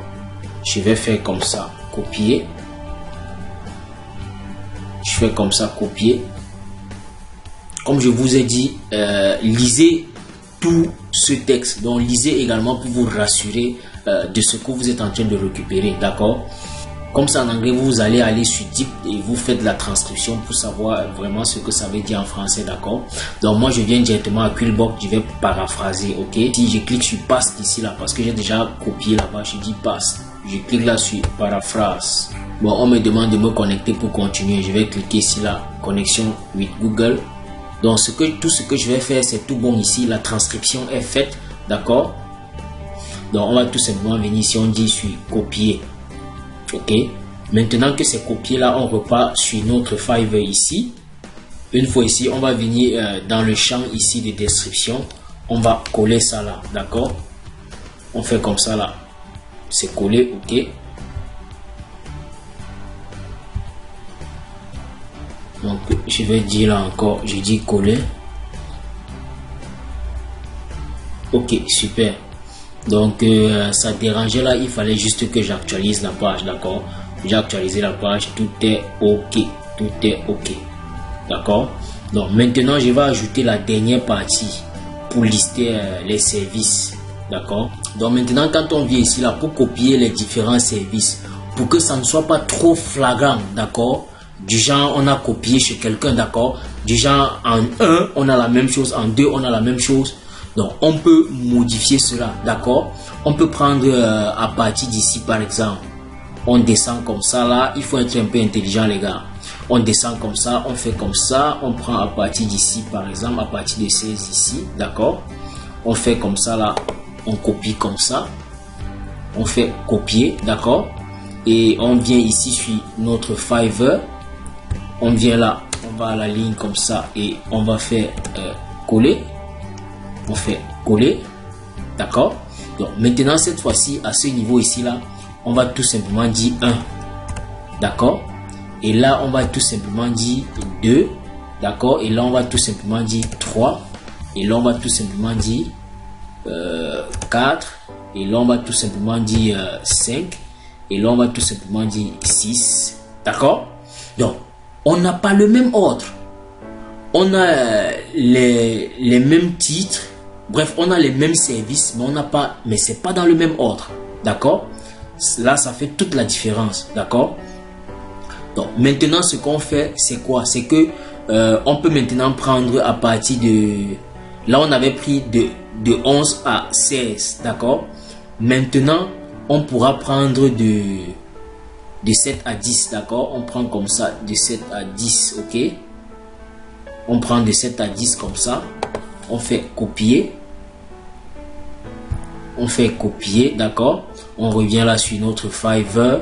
Je vais faire comme ça, copier. Je fais comme ça, copier. Comme je vous ai dit, lisez tout ce texte. Donc lisez également pour vous rassurer de ce que vous êtes en train de récupérer. D'accord. Comme ça en anglais, vous allez aller sur Deep et vous faites la transcription pour savoir vraiment ce que ça veut dire en français, d'accord? Donc moi je viens directement à Quillbox, je vais paraphraser, ok? Si je clique sur paste ici là, parce que j'ai déjà copié là-bas, je dis paste. Je clique là sur paraphrase. Bon, on me demande de me connecter pour continuer. Je vais cliquer ici là, connexion with Google. Donc tout ce que je vais faire, c'est tout bon ici. La transcription est faite, d'accord? Donc on va tout simplement venir ici, on dit sur copier. Ok, maintenant que c'est copié là, on repart sur notre Fiverr ici. Une fois ici, on va venir dans le champ ici de description. On va coller ça là, d'accord? On fait comme ça là. C'est collé, ok. Donc je vais dire là encore, je dis coller. Ok, super. Donc ça dérangeait là, il fallait juste que j'actualise la page, d'accord? J'ai actualisé la page, tout est ok, tout est ok, d'accord? Donc maintenant je vais ajouter la dernière partie pour lister les services, d'accord? Donc maintenant quand on vient ici là pour copier les différents services, pour que ça ne soit pas trop flagrant, d'accord? Du genre on a copié chez quelqu'un, d'accord? Du genre en 1 on a la même chose, en 2 on a la même chose. Donc on peut modifier cela, d'accord? On peut prendre à partir d'ici par exemple, on descend comme ça là, il faut être un peu intelligent les gars. On descend comme ça, on fait comme ça, on prend à partir d'ici par exemple, à partir de 16 ici, d'accord? On fait comme ça là, on copie comme ça, on fait copier, d'accord? Et on vient ici sur notre Fiverr, on vient là, on va à la ligne comme ça et on va faire coller. On fait coller, d'accord? Donc maintenant cette fois-ci à ce niveau ici là, on va tout simplement dire 1, d'accord? Et là on va tout simplement dire 2, d'accord? Et là on va tout simplement dire 3, et là on va tout simplement dire 4, et là on va tout simplement dire 5, et là on va tout simplement dire 6, d'accord? Donc on n'a pas le même ordre, on a les mêmes titres. Bref, on a les mêmes services, mais on n'a pas, mais c'est pas dans le même ordre, d'accord? Là, ça fait toute la différence, d'accord? Donc maintenant, ce qu'on fait, c'est quoi? C'est que on peut maintenant prendre à partir de, là, on avait pris de 11 à 16, d'accord? Maintenant, on pourra prendre de 7 à 10, d'accord? On prend comme ça, de 7 à 10, ok? On prend de 7 à 10 comme ça. On fait copier. On fait copier, d'accord? On revient là sur notre Fiverr.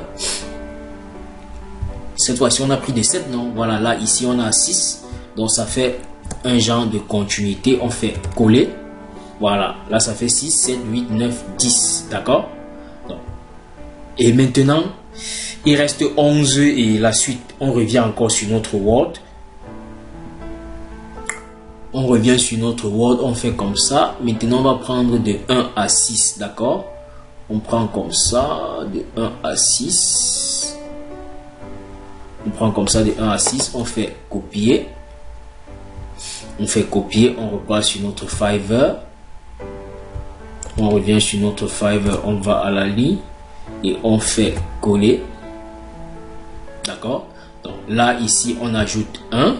Cette fois-ci, on a pris de 7, non? Voilà, là, ici, on a 6. Donc, ça fait un genre de continuité. On fait coller. Voilà, là, ça fait 6, 7, 8, 9, 10, d'accord? Et maintenant, il reste 11 et la suite. On revient encore sur notre Word. On revient sur notre Word, on fait comme ça. Maintenant, on va prendre de 1 à 6, d'accord? On prend comme ça, de 1 à 6. On prend comme ça, de 1 à 6. On fait copier. On fait copier, on repart sur notre Fiverr. On revient sur notre Fiverr, on va à la ligne. Et on fait coller. D'accord? Donc là, ici, on ajoute 1.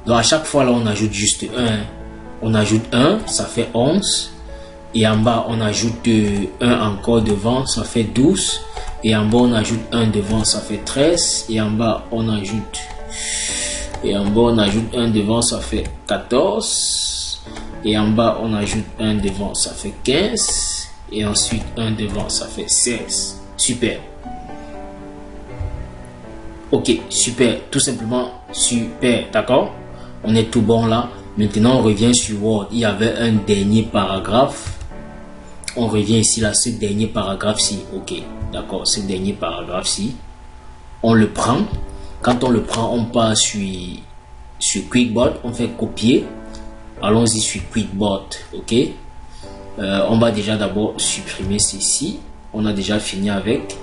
Donc à chaque fois là on ajoute juste 1, on ajoute 1, ça fait 11, et en bas on ajoute 1 encore devant, ça fait 12, et en bas on ajoute 1 devant, ça fait 13, et en bas on ajoute, un devant, ça fait 14, et en bas on ajoute 1 devant, ça fait 15, et ensuite 1 devant, ça fait 16. Super. Ok, super, tout simplement super, d'accord? On est tout bon là. Maintenant, on revient sur Word. Il y avait un dernier paragraphe. On revient ici là, ce dernier paragraphe-ci. Ok, d'accord, ce dernier paragraphe-ci. On le prend. Quand on le prend, on passe sur Quickboard. On fait copier. Allons-y sur Quickboard. Ok. On va déjà d'abord supprimer ceci. On a déjà fini avec.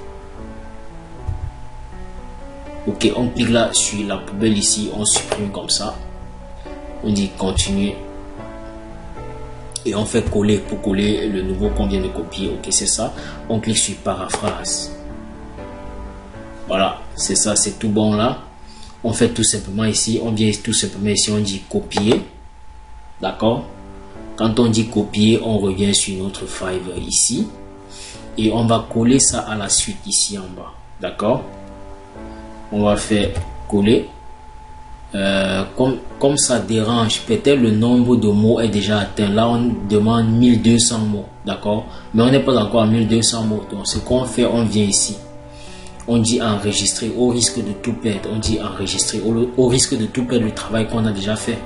Ok, on clique là sur la poubelle ici. On supprime comme ça. On dit continuer et on fait coller pour coller le nouveau qu'on vient de copier. Ok, c'est ça. On clique sur paraphrase. Voilà, c'est ça, c'est tout bon là. On fait tout simplement ici, on vient tout simplement ici, on dit copier. D'accord? Quand on dit copier, on revient sur notre Fiverr ici. Et on va coller ça à la suite ici en bas. D'accord? On va faire coller. Comme ça dérange, peut-être le nombre de mots est déjà atteint. Là, on demande 1200 mots. D'accord? Mais on n'est pas encore à 1200 mots. Donc, ce qu'on fait, on vient ici. On dit enregistrer au risque de tout perdre. On dit enregistrer au risque de tout perdre le travail qu'on a déjà fait.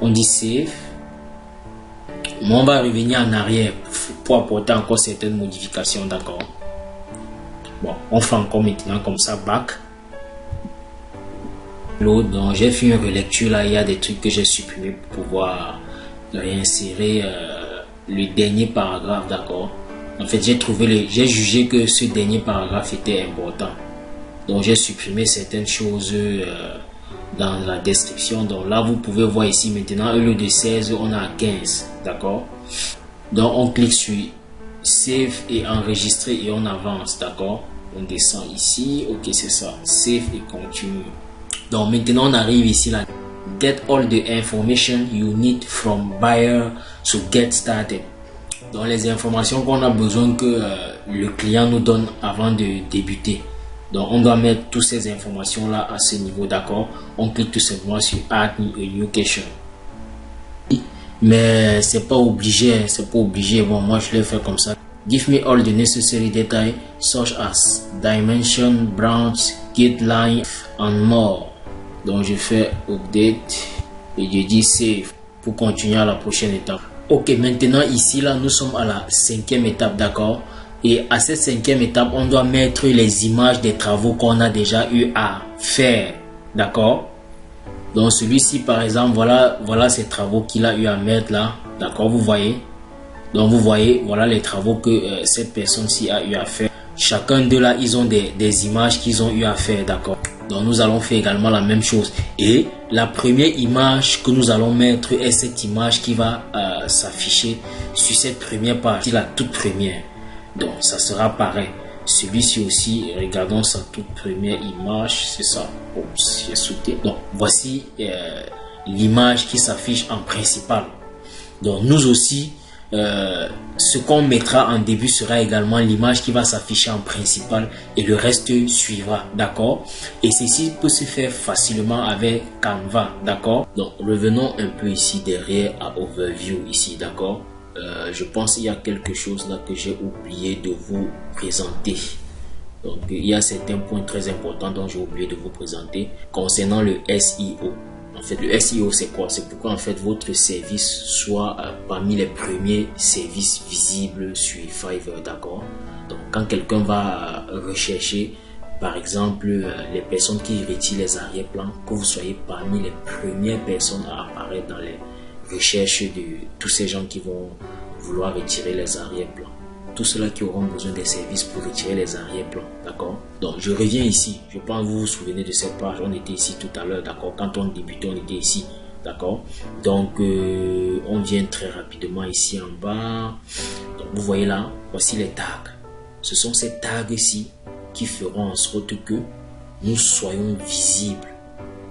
On dit save. Mais on va revenir en arrière pour apporter encore certaines modifications. D'accord? Bon, on fait encore maintenant comme ça, back. Donc j'ai fait une relecture là, il y a des trucs que j'ai supprimés pour pouvoir réinsérer le dernier paragraphe. D'accord? En fait, j'ai jugé que ce dernier paragraphe était important. Donc, j'ai supprimé certaines choses dans la description. Donc, là, vous pouvez voir ici maintenant, au lieu de 16, on a 15. D'accord? Donc, on clique sur Save et Enregistrer et on avance. D'accord? On descend ici. Ok, c'est ça. Save et continue. Donc, maintenant, on arrive ici là. Get all the information you need from buyer to get started. Donc les informations qu'on a besoin que le client nous donne avant de débuter. Donc on doit mettre toutes ces informations là à ce niveau. D'accord? On clique tout simplement sur Add New Question. Mais c'est pas obligé, c'est pas obligé. Bon, moi je l'ai fait comme ça. Give me all the necessary data such as dimension, branch, guideline and more. Donc je fais update et je dis save pour continuer à la prochaine étape. Ok, maintenant ici là nous sommes à la 5e étape. D'accord? Et à cette 5e étape on doit mettre les images des travaux qu'on a déjà eu à faire. D'accord? Donc celui-ci par exemple, voilà ces travaux qu'il a eu à mettre là. D'accord? Vous voyez? Donc vous voyez, voilà les travaux que cette personne-ci a eu à faire. Chacun d'eux là, ils ont des images qu'ils ont eu à faire. D'accord? Donc nous allons faire également la même chose. Et la première image que nous allons mettre est cette image qui va s'afficher sur cette première page. C'est la toute première. Donc ça sera pareil. Celui-ci aussi, regardons sa toute première image. C'est ça. Oups, j'ai sauté. Donc voici l'image qui s'affiche en principal. Donc nous aussi, ce qu'on mettra en début sera également l'image qui va s'afficher en principal et le reste suivra. D'accord? Et ceci peut se faire facilement avec Canva. D'accord? Donc revenons un peu ici derrière à Overview ici. D'accord? Je pense qu'il y a quelque chose là que j'ai oublié de vous présenter. Donc il y a certains points très importants dont j'ai oublié de vous présenter concernant le SEO. En fait, le SEO, c'est quoi? C'est pourquoi en fait votre service soit parmi les premiers services visibles sur Fiverr. D'accord? Donc, quand quelqu'un va rechercher, par exemple, les personnes qui retirent les arrière-plans, que vous soyez parmi les premières personnes à apparaître dans les recherches de tous ces gens qui vont vouloir retirer les arrière-plans. Tous ceux-là qui auront besoin des services pour retirer les arrière-plans. D'accord? Donc, je reviens ici. Je pense que vous vous souvenez de cette page. On était ici tout à l'heure. D'accord? Quand on débutait, on était ici. D'accord? Donc, on vient très rapidement ici en bas. Donc, vous voyez là, voici les tags. Ce sont ces tags ici qui feront en sorte que nous soyons visibles.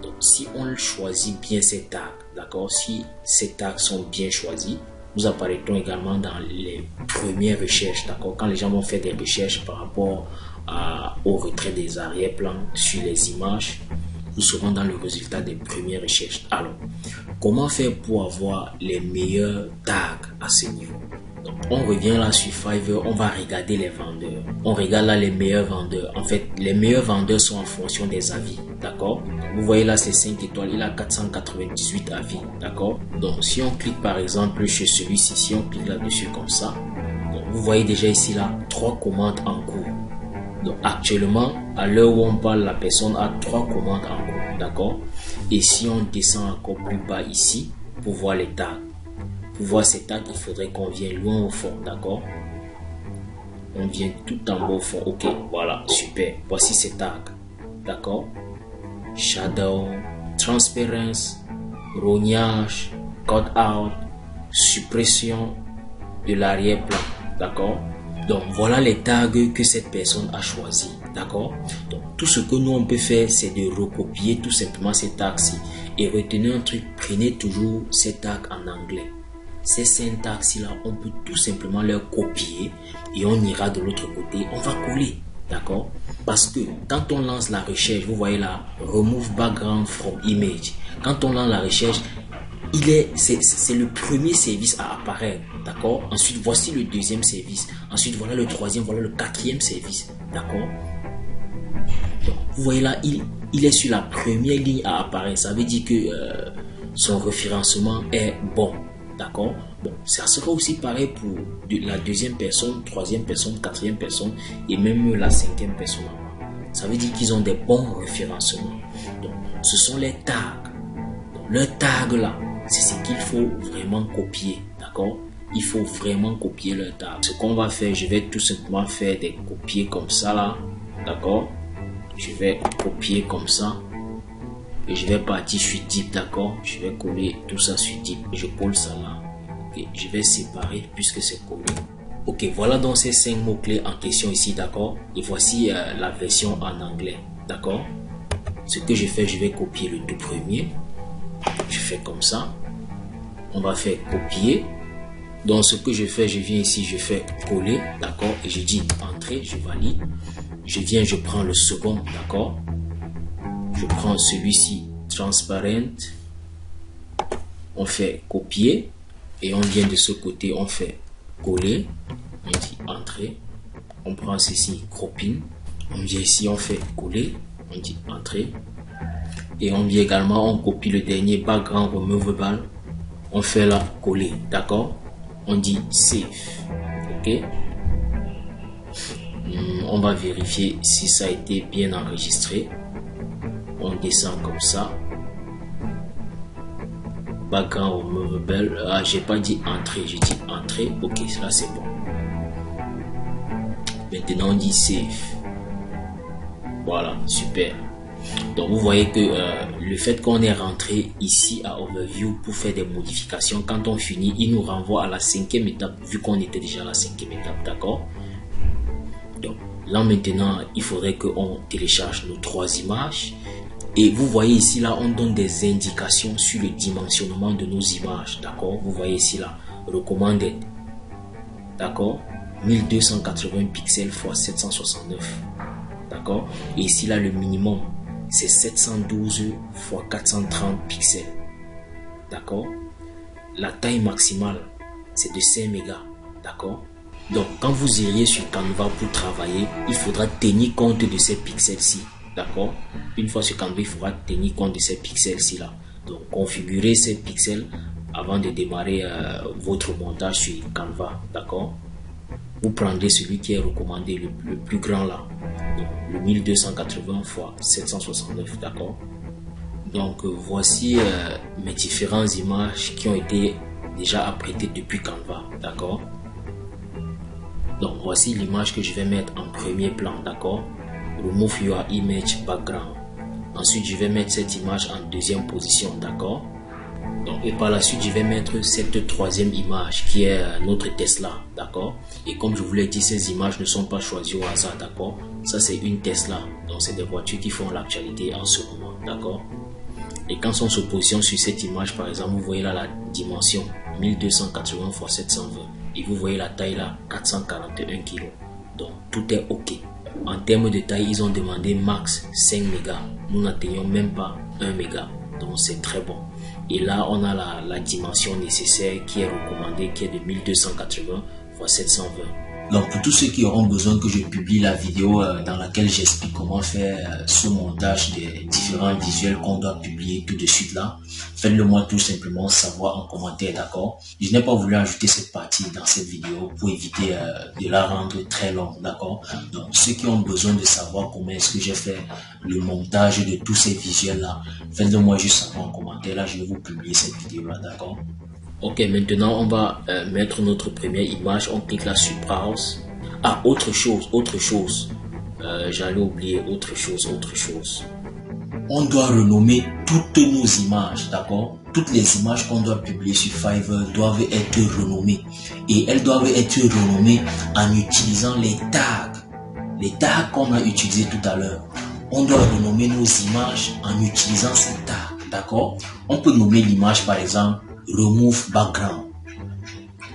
Donc, si on choisit bien ces tags, d'accord? Si ces tags sont bien choisis, nous apparaîtrons également dans les premières recherches, d'accord? Quand les gens vont faire des recherches par rapport au retrait des arrière-plans sur les images, nous serons dans le résultat des premières recherches. Alors, comment faire pour avoir les meilleurs tags à ce niveau? Donc, on revient là sur Fiverr, on va regarder les vendeurs. On regarde là les meilleurs vendeurs. En fait, les meilleurs vendeurs sont en fonction des avis, d'accord? Vous voyez là, c'est 5 étoiles, il a 498 avis, d'accord? Donc, si on clique par exemple chez celui-ci, si on clique là-dessus comme ça, donc, vous voyez déjà ici là, 3 commandes en cours. Donc, actuellement, à l'heure où on parle, la personne a 3 commandes en cours, d'accord? Et si on descend encore plus bas ici, pour voir les tags. Pour voir ces tags, il faudrait qu'on vienne loin au fond, d'accord? On vient tout en bas au fond. Ok, voilà, super. Voici ces tags, d'accord? Shadow, transparence, rognage, cut out, suppression de l'arrière-plan, d'accord? Donc voilà les tags que cette personne a choisi, d'accord? Donc tout ce que nous on peut faire, c'est de recopier tout simplement ces tags-ci. Et retenez un truc, prenez toujours ces tags en anglais. Ces 5 tags-ci là, on peut tout simplement les copier et on ira de l'autre côté, on va coller, d'accord? Parce que quand on lance la recherche, vous voyez là, remove background from image. Quand on lance la recherche, c'est le premier service à apparaître, d'accord? Ensuite, voici le deuxième service. Ensuite, voilà le troisième, voilà le quatrième service, d'accord? Donc, vous voyez là, il est sur la première ligne à apparaître. Ça veut dire que son référencement est bon, d'accord? Bon, ça sera aussi pareil pour la deuxième personne, troisième personne, quatrième personne et même la cinquième personne. Ça veut dire qu'ils ont des bons référencements. Donc, ce sont les tags. Donc, le tag là, c'est ce qu'il faut vraiment copier, d'accord? Il faut vraiment copier le tag. Ce qu'on va faire, je vais tout simplement faire des copier comme ça là, d'accord? Je vais copier comme ça et je vais partir sur Deep, d'accord? Je vais coller tout ça sur Deep. Je colle ça là. Okay. Je vais séparer puisque c'est collé. Ok, voilà donc ces 5 mots-clés en question ici, d'accord? Et voici la version en anglais, d'accord? Ce que je fais, je vais copier le tout premier. Je fais comme ça. On va faire copier. Donc ce que je fais, je viens ici, je fais coller, d'accord? Et je dis entrée, je valide. Je viens, je prends le second, d'accord? Je prends celui-ci, transparent. On fait copier. Et on vient de ce côté, on fait coller. On dit entrée. On prend ceci, cropping. On vient ici, on fait coller. On dit entrée. Et on vient également, on copie le dernier background removable. On fait là coller, d'accord? On dit save, ok? On va vérifier si ça a été bien enregistré. On descend comme ça. Background removable. Ah, j'ai pas dit entrée, j'ai dit entrée. Ok, là c'est bon. Maintenant on dit save. Voilà, super. Donc vous voyez que le fait qu'on est rentré ici à Overview pour faire des modifications, quand on finit, il nous renvoie à la 5e étape vu qu'on était déjà à la 5e étape, d'accord? Donc là maintenant, il faudrait qu'on télécharge nos 3 images. Et vous voyez ici là, on donne des indications sur le dimensionnement de nos images, d'accord? Vous voyez ici là, recommanded, d'accord? 1280 pixels x 769, d'accord? Et ici là, le minimum, c'est 712 x 430 pixels, d'accord? La taille maximale, c'est de 5 mégas, d'accord? Donc, quand vous iriez sur Canva pour travailler, il faudra tenir compte de ces pixels-ci, d'accord? Une fois sur Canva, il faudra tenir compte de ces pixels-ci là. Donc, configurez ces pixels avant de démarrer votre montage sur Canva, d'accord? Vous prendrez celui qui est recommandé, le plus grand là, donc le 1280 x 769, d'accord? Donc voici mes différentes images qui ont été déjà apprêtées depuis Canva, d'accord? Donc voici l'image que je vais mettre en premier plan, d'accord? Remove your image background. Ensuite je vais mettre cette image en deuxième position, d'accord? Donc, et par la suite, je vais mettre cette 3e image qui est notre Tesla, d'accord? Et comme je vous l'ai dit, ces images ne sont pas choisies au hasard, d'accord? Ça, c'est une Tesla. Donc, c'est des voitures qui font l'actualité en ce moment, d'accord? Et quand on se positionne sur cette image, par exemple, vous voyez là la dimension 1280 x 720. Et vous voyez la taille là, 441 kg. Donc, tout est OK. En termes de taille, ils ont demandé max 5 mégas. Nous n'atteignons même pas 1 méga. Donc, c'est très bon. Et là, on a la dimension nécessaire qui est recommandée, qui est de 1280 x 720. Donc, pour tous ceux qui auront besoin que je publie la vidéo dans laquelle j'explique comment faire ce montage des différents visuels qu'on doit publier tout de suite là, faites-le moi tout simplement savoir en commentaire, d'accord? Je n'ai pas voulu ajouter cette partie dans cette vidéo pour éviter de la rendre très longue, d'accord? Donc, ceux qui ont besoin de savoir comment est-ce que j'ai fait le montage de tous ces visuels là, faites-le moi juste savoir en commentaire. Là, je vais vous publier cette vidéo là, d'accord? Ok, maintenant on va mettre notre première image. On clique là sur Browse. Ah, autre chose. J'allais oublier autre chose. On doit renommer toutes nos images, d'accord? toutes les images qu'on doit publier sur Fiverr doivent être renommées. Et elles doivent être renommées en utilisant les tags. Les tags qu'on a utilisés tout à l'heure. On doit renommer nos images en utilisant ces tags. D'accord? On peut nommer l'image par exemple Remove Background.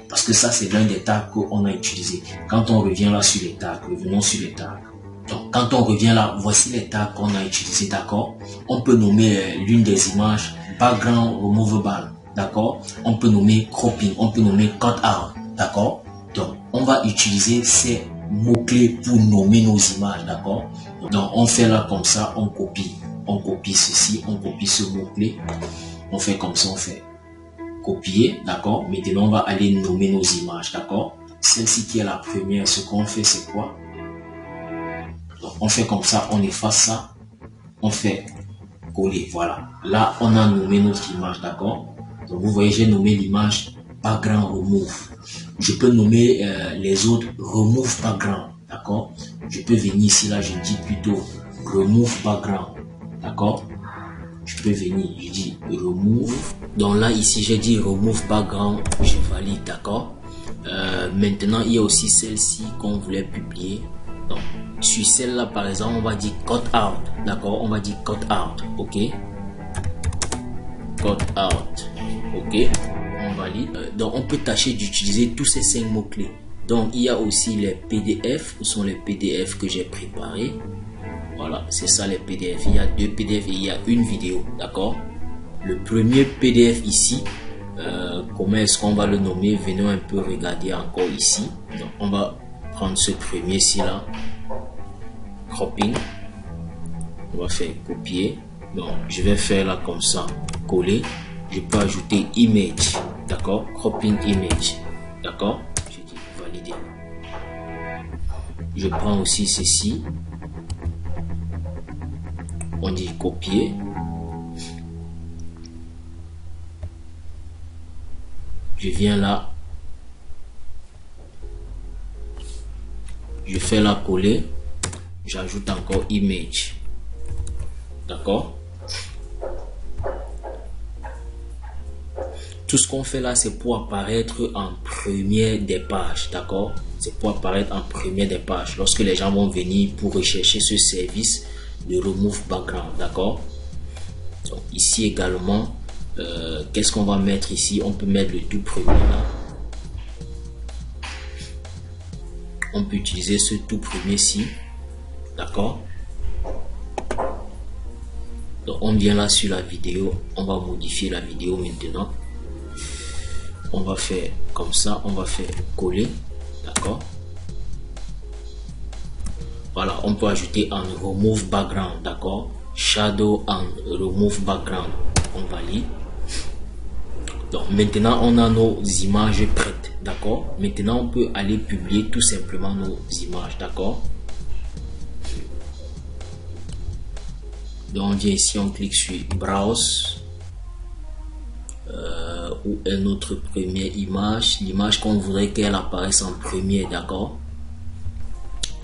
Parce que ça, c'est l'un des tags qu'on a utilisé. Quand on revient là sur les tags, revenons sur les tags. Donc, quand on revient là, voici les tags qu'on a utilisés, d'accord? On peut nommer l'une des images Background Removable, d'accord? On peut nommer Cropping, on peut nommer Cut Out, d'accord? Donc, on va utiliser ces mots-clés pour nommer nos images, d'accord? Donc, on fait là comme ça, on copie ceci, on copie ce mot-clé, on fait comme ça, on fait copier, d'accord? Maintenant, on va aller nommer nos images, d'accord? Celle-ci qui est la première, ce qu'on fait, c'est quoi? Donc, on fait comme ça, on efface ça, on fait coller, voilà. Là, on a nommé notre image, d'accord? Donc, vous voyez, j'ai nommé l'image Background Remove. Je peux nommer les autres Remove Background, d'accord? Je peux venir ici, là, je dis plutôt Remove Background, d'accord? Je peux venir, je dis Remove. Donc là, ici, j'ai dit Remove Background, je valide, d'accord? Maintenant, il y a aussi celle-ci qu'on voulait publier. Donc, sur celle-là, par exemple, on va dire Cut Out, d'accord? On va dire Cut Out, ok? Cut Out, ok? On valide. Donc, on peut tâcher d'utiliser tous ces 5 mots-clés. Donc, il y a aussi les PDF. Où sont les PDF que j'ai préparés? Voilà, c'est ça les PDF. Il y a 2 PDF et il y a une vidéo, d'accord? Le premier PDF ici, comment est-ce qu'on va le nommer? Venons un peu regarder encore ici. Donc, on va prendre ce premier-ci là. Cropping. On va faire copier. Donc, je vais faire là comme ça. Coller. Je peux ajouter image. D'accord? Cropping image. D'accord? Je dis valider. Je prends aussi ceci. On dit copier. Je viens là. Je fais la coller. J'ajoute encore image. D'accord? Tout ce qu'on fait là, c'est pour apparaître en première des pages. D'accord? C'est pour apparaître en première des pages. Lorsque les gens vont venir pour rechercher ce service de Remove Background. D'accord? Donc ici également, qu'est-ce qu'on va mettre ici? On peut mettre le tout premier là. On peut utiliser ce tout premier-ci. D'accord? Donc on vient là sur la vidéo. On va modifier la vidéo maintenant. On va faire comme ça. On va faire coller. D'accord? Voilà, on peut ajouter un Remove Background. D'accord? Shadow and Remove Background. On valide. Donc maintenant on a nos images prêtes, d'accord? Maintenant on peut aller publier tout simplement nos images, d'accord? Donc on vient ici, on clique sur Browse. Où est notre première image? L'image qu'on voudrait qu'elle apparaisse en premier, d'accord?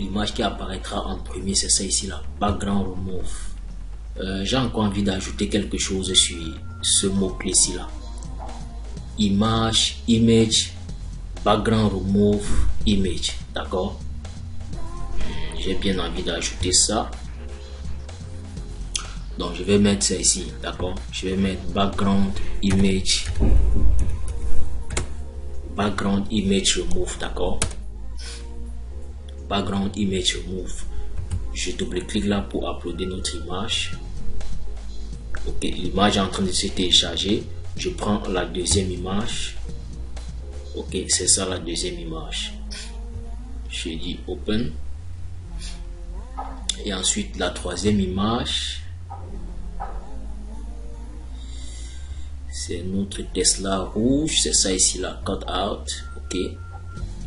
L'image qui apparaîtra en premier, c'est ça ici là, Background Remove. J'ai encore envie d'ajouter quelque chose sur ce mot-clé ici là. Image, image, background remove, image, d'accord? J'ai bien envie d'ajouter ça. Donc je vais mettre ça ici, d'accord? Je vais mettre background image remove, d'accord? Background image remove. Je double-clique là pour uploader notre image. Ok, l'image est en train de se télécharger. Je prends la deuxième image. Ok, c'est ça la deuxième image. Je dis open. Et ensuite la troisième image. C'est notre Tesla rouge. C'est ça ici la cut out. Ok.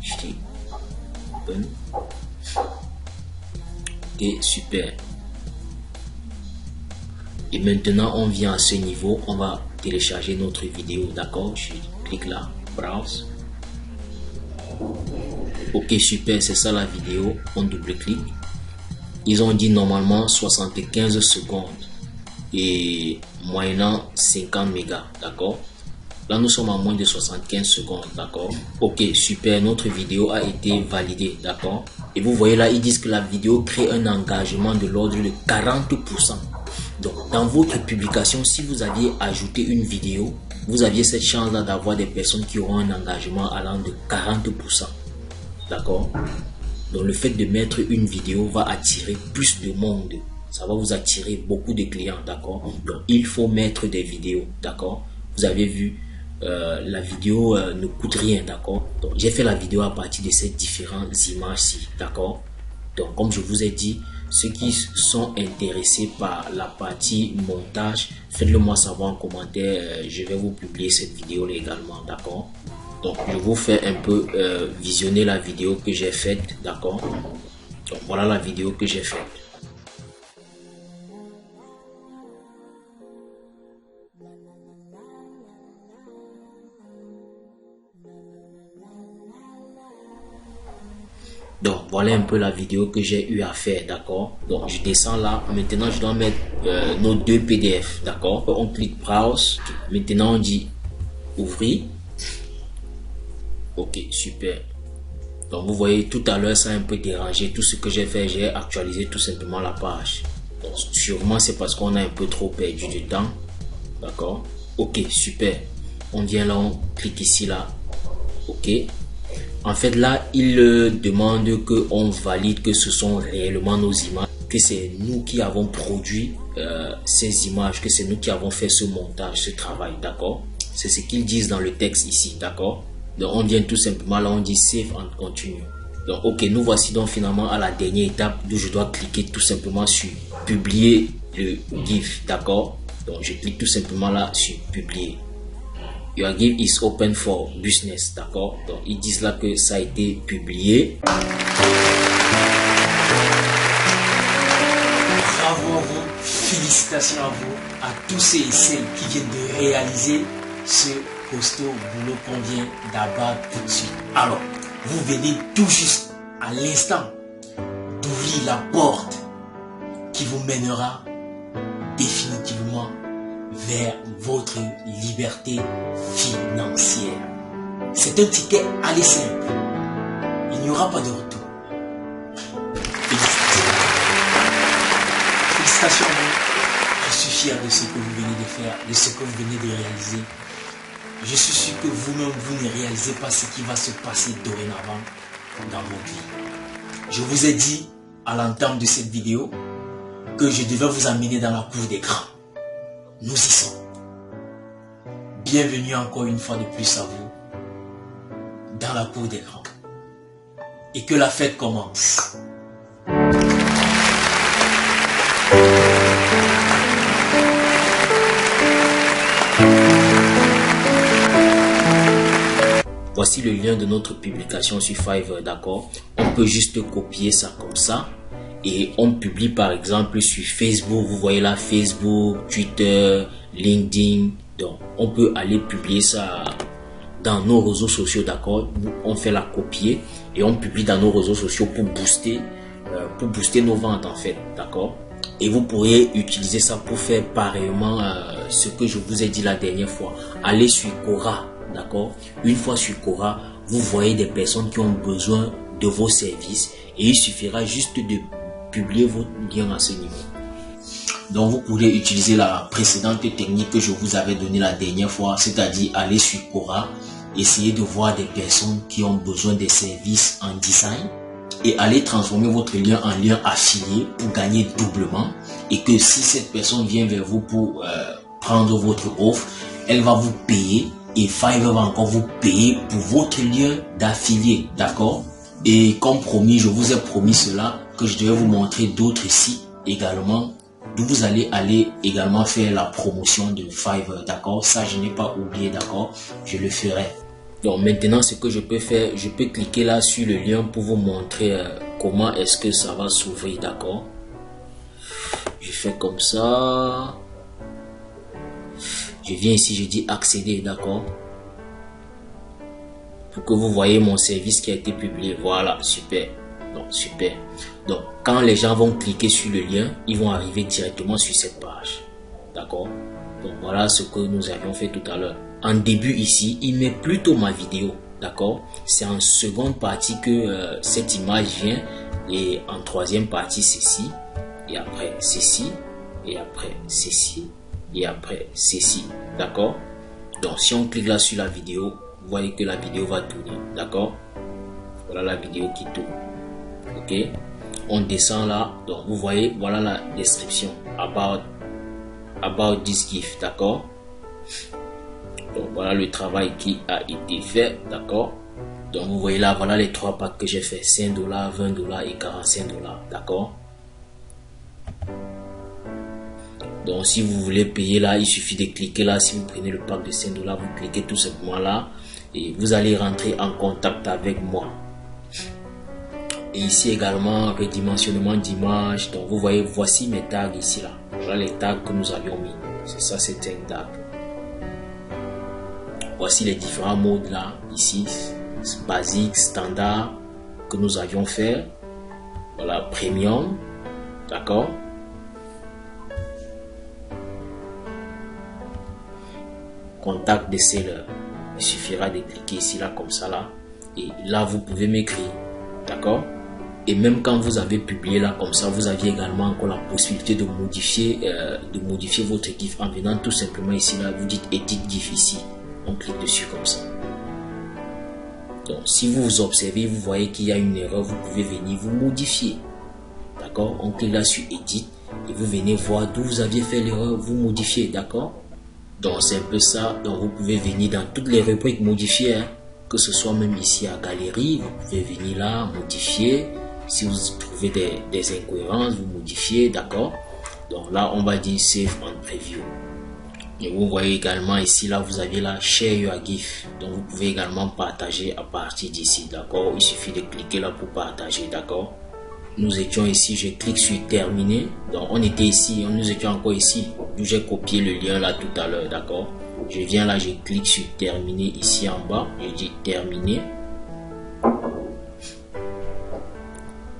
Je dis open. Ok, super. Et maintenant on vient à ce niveau. On va télécharger notre vidéo, d'accord? Je clique là, browse. Ok, super, c'est ça la vidéo. On double-clique. Ils ont dit normalement 75 secondes. et moyennant 50 mégas, d'accord. Là, nous sommes à moins de 75 secondes, d'accord. Ok, super, notre vidéo a été validée, d'accord. Et vous voyez là, ils disent que la vidéo crée un engagement de l'ordre de 40%. Donc, dans votre publication, si vous aviez ajouté une vidéo, vous aviez cette chance-là d'avoir des personnes qui auront un engagement allant de 40%, d'accord. Donc, le fait de mettre une vidéo va attirer plus de monde. Ça va vous attirer beaucoup de clients, d'accord. Donc, il faut mettre des vidéos, d'accord. Vous avez vu, la vidéo ne coûte rien, d'accord. Donc j'ai fait la vidéo à partir de ces différentes images-ci, d'accord. Donc comme je vous ai dit, ceux qui sont intéressés par la partie montage, faites-le moi savoir en commentaire, je vais vous publier cette vidéo également, d'accord. Donc je vous fais un peu visionner la vidéo que j'ai faite, d'accord. Donc voilà la vidéo que j'ai faite. Donc voilà un peu la vidéo que j'ai eu à faire, d'accord. Donc je descends là, maintenant je dois mettre nos deux PDF, d'accord. On clique browse, maintenant on dit ouvrir. Ok, super. Donc vous voyez tout à l'heure ça a un peu dérangé, tout ce que j'ai fait, j'ai actualisé tout simplement la page. Donc sûrement c'est parce qu'on a un peu trop perdu du temps, d'accord. Ok, super. On vient là, on clique ici là, ok. En fait, là, il demande qu'on valide que ce sont réellement nos images, que c'est nous qui avons produit ces images, que c'est nous qui avons fait ce montage, ce travail, d'accord. C'est ce qu'ils disent dans le texte ici, d'accord. Donc, on vient tout simplement là, on dit Save and Continue. Donc, ok, nous voici donc finalement à la dernière étape où je dois cliquer tout simplement sur Publier le GIF, d'accord. Donc, je clique tout simplement là sur Publier. Your GIF is open for business, d'accord. Donc ils disent là que ça a été publié. Bravo à vous, félicitations à vous, à tous ceux et celles qui viennent de réaliser ce costaud boulot qu'on vient d'abattre tout de suite. Alors, vous venez tout juste à l'instant d'ouvrir la porte qui vous mènera définitivement vers votre liberté financière. C'est un ticket aller simple. Il n'y aura pas de retour. Félicitations à vous. Je suis fier de ce que vous venez de faire, de ce que vous venez de réaliser. Je suis sûr que vous-même, vous ne réalisez pas ce qui va se passer dorénavant dans votre vie. Je vous ai dit à l'entame de cette vidéo que je devais vous amener dans la cour d'écran. Nous y sommes. Bienvenue encore une fois de plus à vous dans la cour d'écran. Et que la fête commence. Voici le lien de notre publication sur Fiverr, d'accord. On peut juste copier ça comme ça. Et on publie par exemple sur Facebook, vous voyez là Facebook, Twitter, LinkedIn. Donc on peut aller publier ça dans nos réseaux sociaux, d'accord. On fait la copier et on publie dans nos réseaux sociaux pour booster nos ventes en fait, d'accord. Et vous pourriez utiliser ça pour faire pareillement ce que je vous ai dit la dernière fois. Allez sur Quora, d'accord. Une fois sur Quora, vous voyez des personnes qui ont besoin de vos services et il suffira juste de publier votre lien à ce niveau. Donc vous pourrez utiliser la précédente technique que je vous avais donnée la dernière fois, c'est-à-dire aller sur Quora, essayer de voir des personnes qui ont besoin des services en design et aller transformer votre lien en lien affilié pour gagner doublement, et que si cette personne vient vers vous pour prendre votre offre, elle va vous payer et Fiverr va encore vous payer pour votre lien d'affilié, d'accord. Et comme promis, je vous ai promis cela, que je devais vous montrer d'autres sites également, d'où vous allez aller également faire la promotion de Fiverr, d'accord. Ça, je n'ai pas oublié, d'accord, je le ferai. Donc maintenant, ce que je peux faire, je peux cliquer là sur le lien pour vous montrer comment est-ce que ça va s'ouvrir, d'accord. Je fais comme ça. Je viens ici, je dis accéder, d'accord. Pour que vous voyez mon service qui a été publié. Voilà, super. Donc, super. Donc, quand les gens vont cliquer sur le lien, ils vont arriver directement sur cette page. d'accord. Donc voilà ce que nous avions fait tout à l'heure. En début ici, il met plutôt ma vidéo, d'accord. C'est en seconde partie que cette image vient, et en troisième partie ceci, et après ceci, et après ceci, et après ceci, d'accord. Donc si on clique là sur la vidéo, vous voyez que la vidéo va tourner, d'accord. Voilà la vidéo qui tourne, ok. On descend là, donc vous voyez, voilà la description about this GIF, d'accord. Donc voilà le travail qui a été fait, d'accord. Donc vous voyez là, voilà les 3 packs que j'ai fait, $5, $20 et $45, d'accord. Donc si vous voulez payer là, il suffit de cliquer là. Si vous prenez le pack de $5, vous cliquez tout simplement là et vous allez rentrer en contact avec moi. Et ici également redimensionnement d'image. Donc vous voyez, voici mes tags ici là. Voilà les tags que nous avions mis. C'est ça, c'est un tag. Voici les différents modes là, ici, basique, standard que nous avions fait. Voilà, premium, d'accord. Contact de seller. Il suffira de cliquer ici là comme ça là, et là vous pouvez m'écrire, d'accord. Et même quand vous avez publié là comme ça, vous aviez également encore la possibilité de modifier votre GIF en venant tout simplement ici là, vous dites edit GIF ici, on clique dessus comme ça. Donc si vous observez, vous voyez qu'il y a une erreur, vous pouvez venir vous modifier, d'accord. On clique là sur edit et vous venez voir d'où vous aviez fait l'erreur, vous modifiez, d'accord. Donc c'est un peu ça. Donc vous pouvez venir dans toutes les rubriques modifier, hein, que ce soit même ici à galerie, vous pouvez venir là modifier. Si vous trouvez des incohérences, vous modifiez, d'accord. Donc là on va dire save on preview. Et vous voyez également ici là, vous avez là share your GIF. Donc vous pouvez également partager à partir d'ici, d'accord. Il suffit de cliquer là pour partager, d'accord. Nous étions ici, je clique sur terminer. Donc on était ici, nous étions encore ici, d'où j'ai copié le lien là tout à l'heure, d'accord. Je viens là, je clique sur terminer ici en bas, je dis terminer.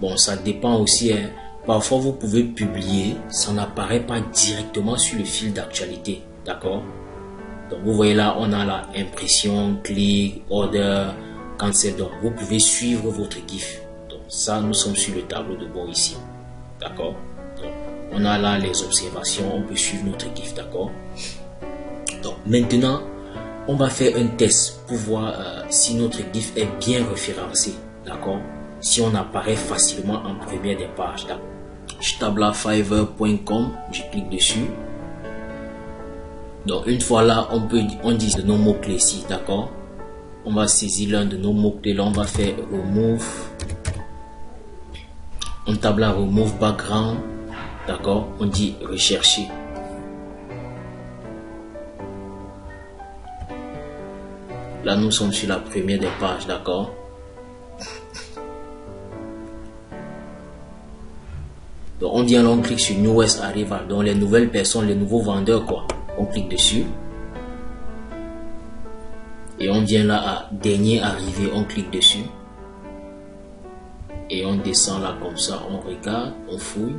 Bon, ça dépend aussi, hein. Parfois vous pouvez publier, ça n'apparaît pas directement sur le fil d'actualité, d'accord. Donc vous voyez là, on a la impression, clic, order, cancel. Donc vous pouvez suivre votre GIF. Ça, nous sommes sur le tableau de bord ici, d'accord. On a là les observations, on peut suivre notre GIF, d'accord. Donc maintenant, on va faire un test pour voir si notre GIF est bien référencé, d'accord. Si on apparaît facilement en première des pages, d'accord. Je tape là fiverr.com, je clique dessus. Donc une fois là, on dit de nos mots-clés ici, d'accord. On va saisir l'un de nos mots-clés, là on va faire remove. On tape là remove background, d'accord. On dit rechercher. Là nous sommes sur la première des pages, d'accord. Donc on vient là, on clique sur newest arrival, donc les nouvelles personnes, les nouveaux vendeurs quoi. On clique dessus. Et on vient là à dernier arrivé, on clique dessus. Et on descend là comme ça, on regarde, on fouille.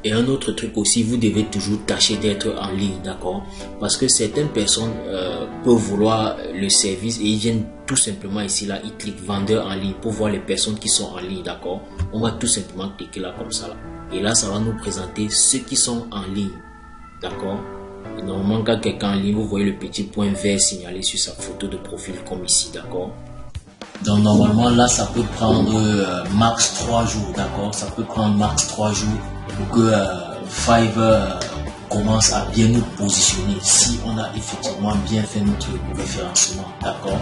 Et un autre truc aussi, vous devez toujours tâcher d'être en ligne, d'accord. Parce que certaines personnes peuvent vouloir le service et ils viennent tout simplement ici là, ils cliquent vendeur en ligne pour voir les personnes qui sont en ligne, d'accord. On va tout simplement cliquer là comme ça là. Et là, ça va nous présenter ceux qui sont en ligne, d'accord. Et normalement, quand quelqu'un en ligne, vous voyez le petit point vert signalé sur sa photo de profil comme ici, d'accord. Donc normalement là, ça peut prendre max 3 jours, d'accord. Ça peut prendre max 3 jours pour que Fiverr commence à bien nous positionner si on a effectivement bien fait notre référencement, d'accord.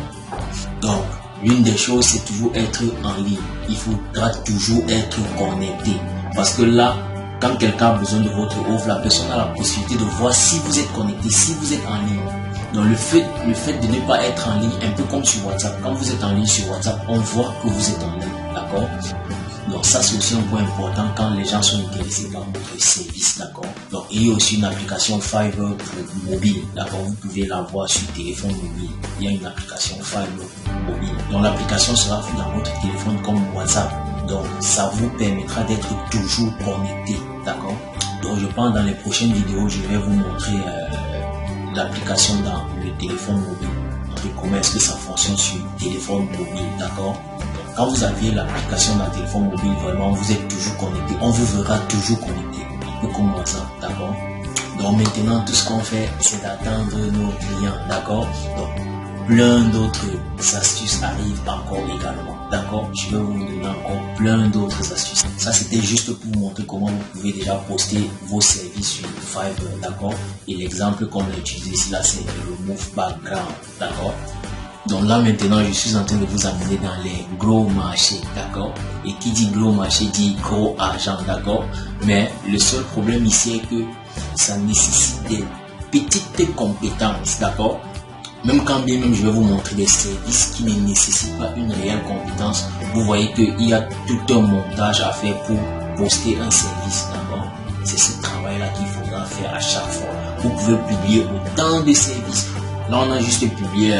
Donc l'une des choses, c'est toujours être en ligne. Il faudra toujours être connecté, parce que là, quand quelqu'un a besoin de votre offre, la personne a la possibilité de voir si vous êtes connecté, si vous êtes en ligne. Donc le fait de ne pas être en ligne, un peu comme sur WhatsApp, quand vous êtes en ligne sur WhatsApp, on voit que vous êtes en ligne, d'accord. Donc ça c'est aussi un point important quand les gens sont intéressés par votre service, d'accord. Donc il y a aussi une application Fiverr pour mobile, d'accord. Vous pouvez la voir sur téléphone mobile. Il y a une application Fiverr mobile. Donc l'application sera faite dans votre téléphone comme WhatsApp. Donc ça vous permettra d'être toujours connecté, d'accord. Donc je pense dans les prochaines vidéos, je vais vous montrer l'application dans le téléphone mobile. Comment est-ce que ça fonctionne sur téléphone mobile, d'accord. Quand vous avez l'application dans le téléphone mobile, vraiment vous êtes toujours connecté, on vous verra toujours connecté, un peu comme WhatsApp, d'accord. Donc maintenant tout ce qu'on fait c'est d'attendre nos clients, d'accord. Donc plein d'autres astuces arrivent encore également, d'accord. Je vais vous donner encore plein d'autres astuces. Ça c'était juste pour vous montrer comment vous pouvez déjà poster vos services sur Fiverr, d'accord. Et l'exemple qu'on a utilisé ici là c'est le Move Background, d'accord. Donc là maintenant je suis en train de vous amener dans les gros marchés, d'accord. Et qui dit gros marché dit gros argent, d'accord. Mais le seul problème ici est que ça nécessite des petites compétences, d'accord. Même quand bien même je vais vous montrer des services qui ne nécessitent pas une réelle compétence, vous voyez qu'il y a tout un montage à faire pour poster un service, d'accord. C'est ce travail-là qu'il faudra faire à chaque fois. Vous pouvez publier autant de services. Là on a juste publié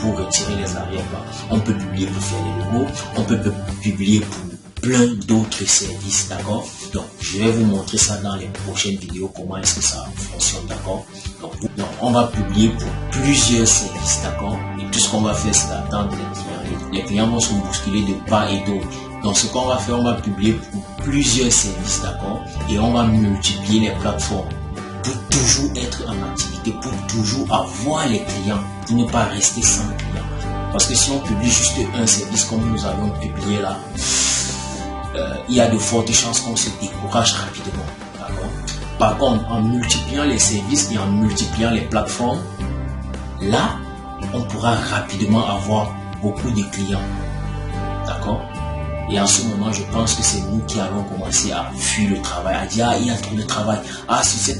pour retirer les arrière-plans. On peut publier pour faire des logos, on peut publier pour plein d'autres services, d'accord. Donc je vais vous montrer ça dans les prochaines vidéos, comment est-ce que ça fonctionne, d'accord. Donc on va publier pour plusieurs services, d'accord. Et tout ce qu'on va faire c'est d'attendre les clients. Les clients vont se bousculer de part et d'autre. Donc ce qu'on va faire, on va publier pour plusieurs services, d'accord. Et on va multiplier les plateformes pour toujours être en activité, pour toujours avoir les clients, pour ne pas rester sans clients. Parce que si on publie juste un service comme nous avons publié là, il y a de fortes chances qu'on se décourage rapidement, d'accord. Par contre, en multipliant les services et en multipliant les plateformes, là, on pourra rapidement avoir beaucoup de clients, d'accord. Et en ce moment, je pense que c'est nous qui allons commencer à fuir le travail, à dire, ah, il y a trop de travail. Ah, sur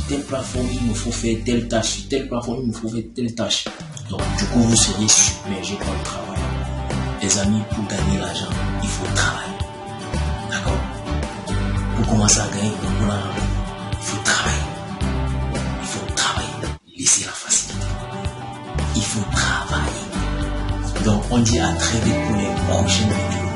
telle plateforme, il me faut faire telle tâche. Sur telle plateforme, il me faut faire telle tâche. Donc, du coup, vous seriez submergé par le travail. Les amis, pour gagner l'argent, il faut travailler. D'accord? Pour commencer à gagner beaucoup d'argent, il faut travailler. Il faut travailler. Laissez la facilité. Il faut travailler. Donc, on dit à très vite pour les prochaines vidéos.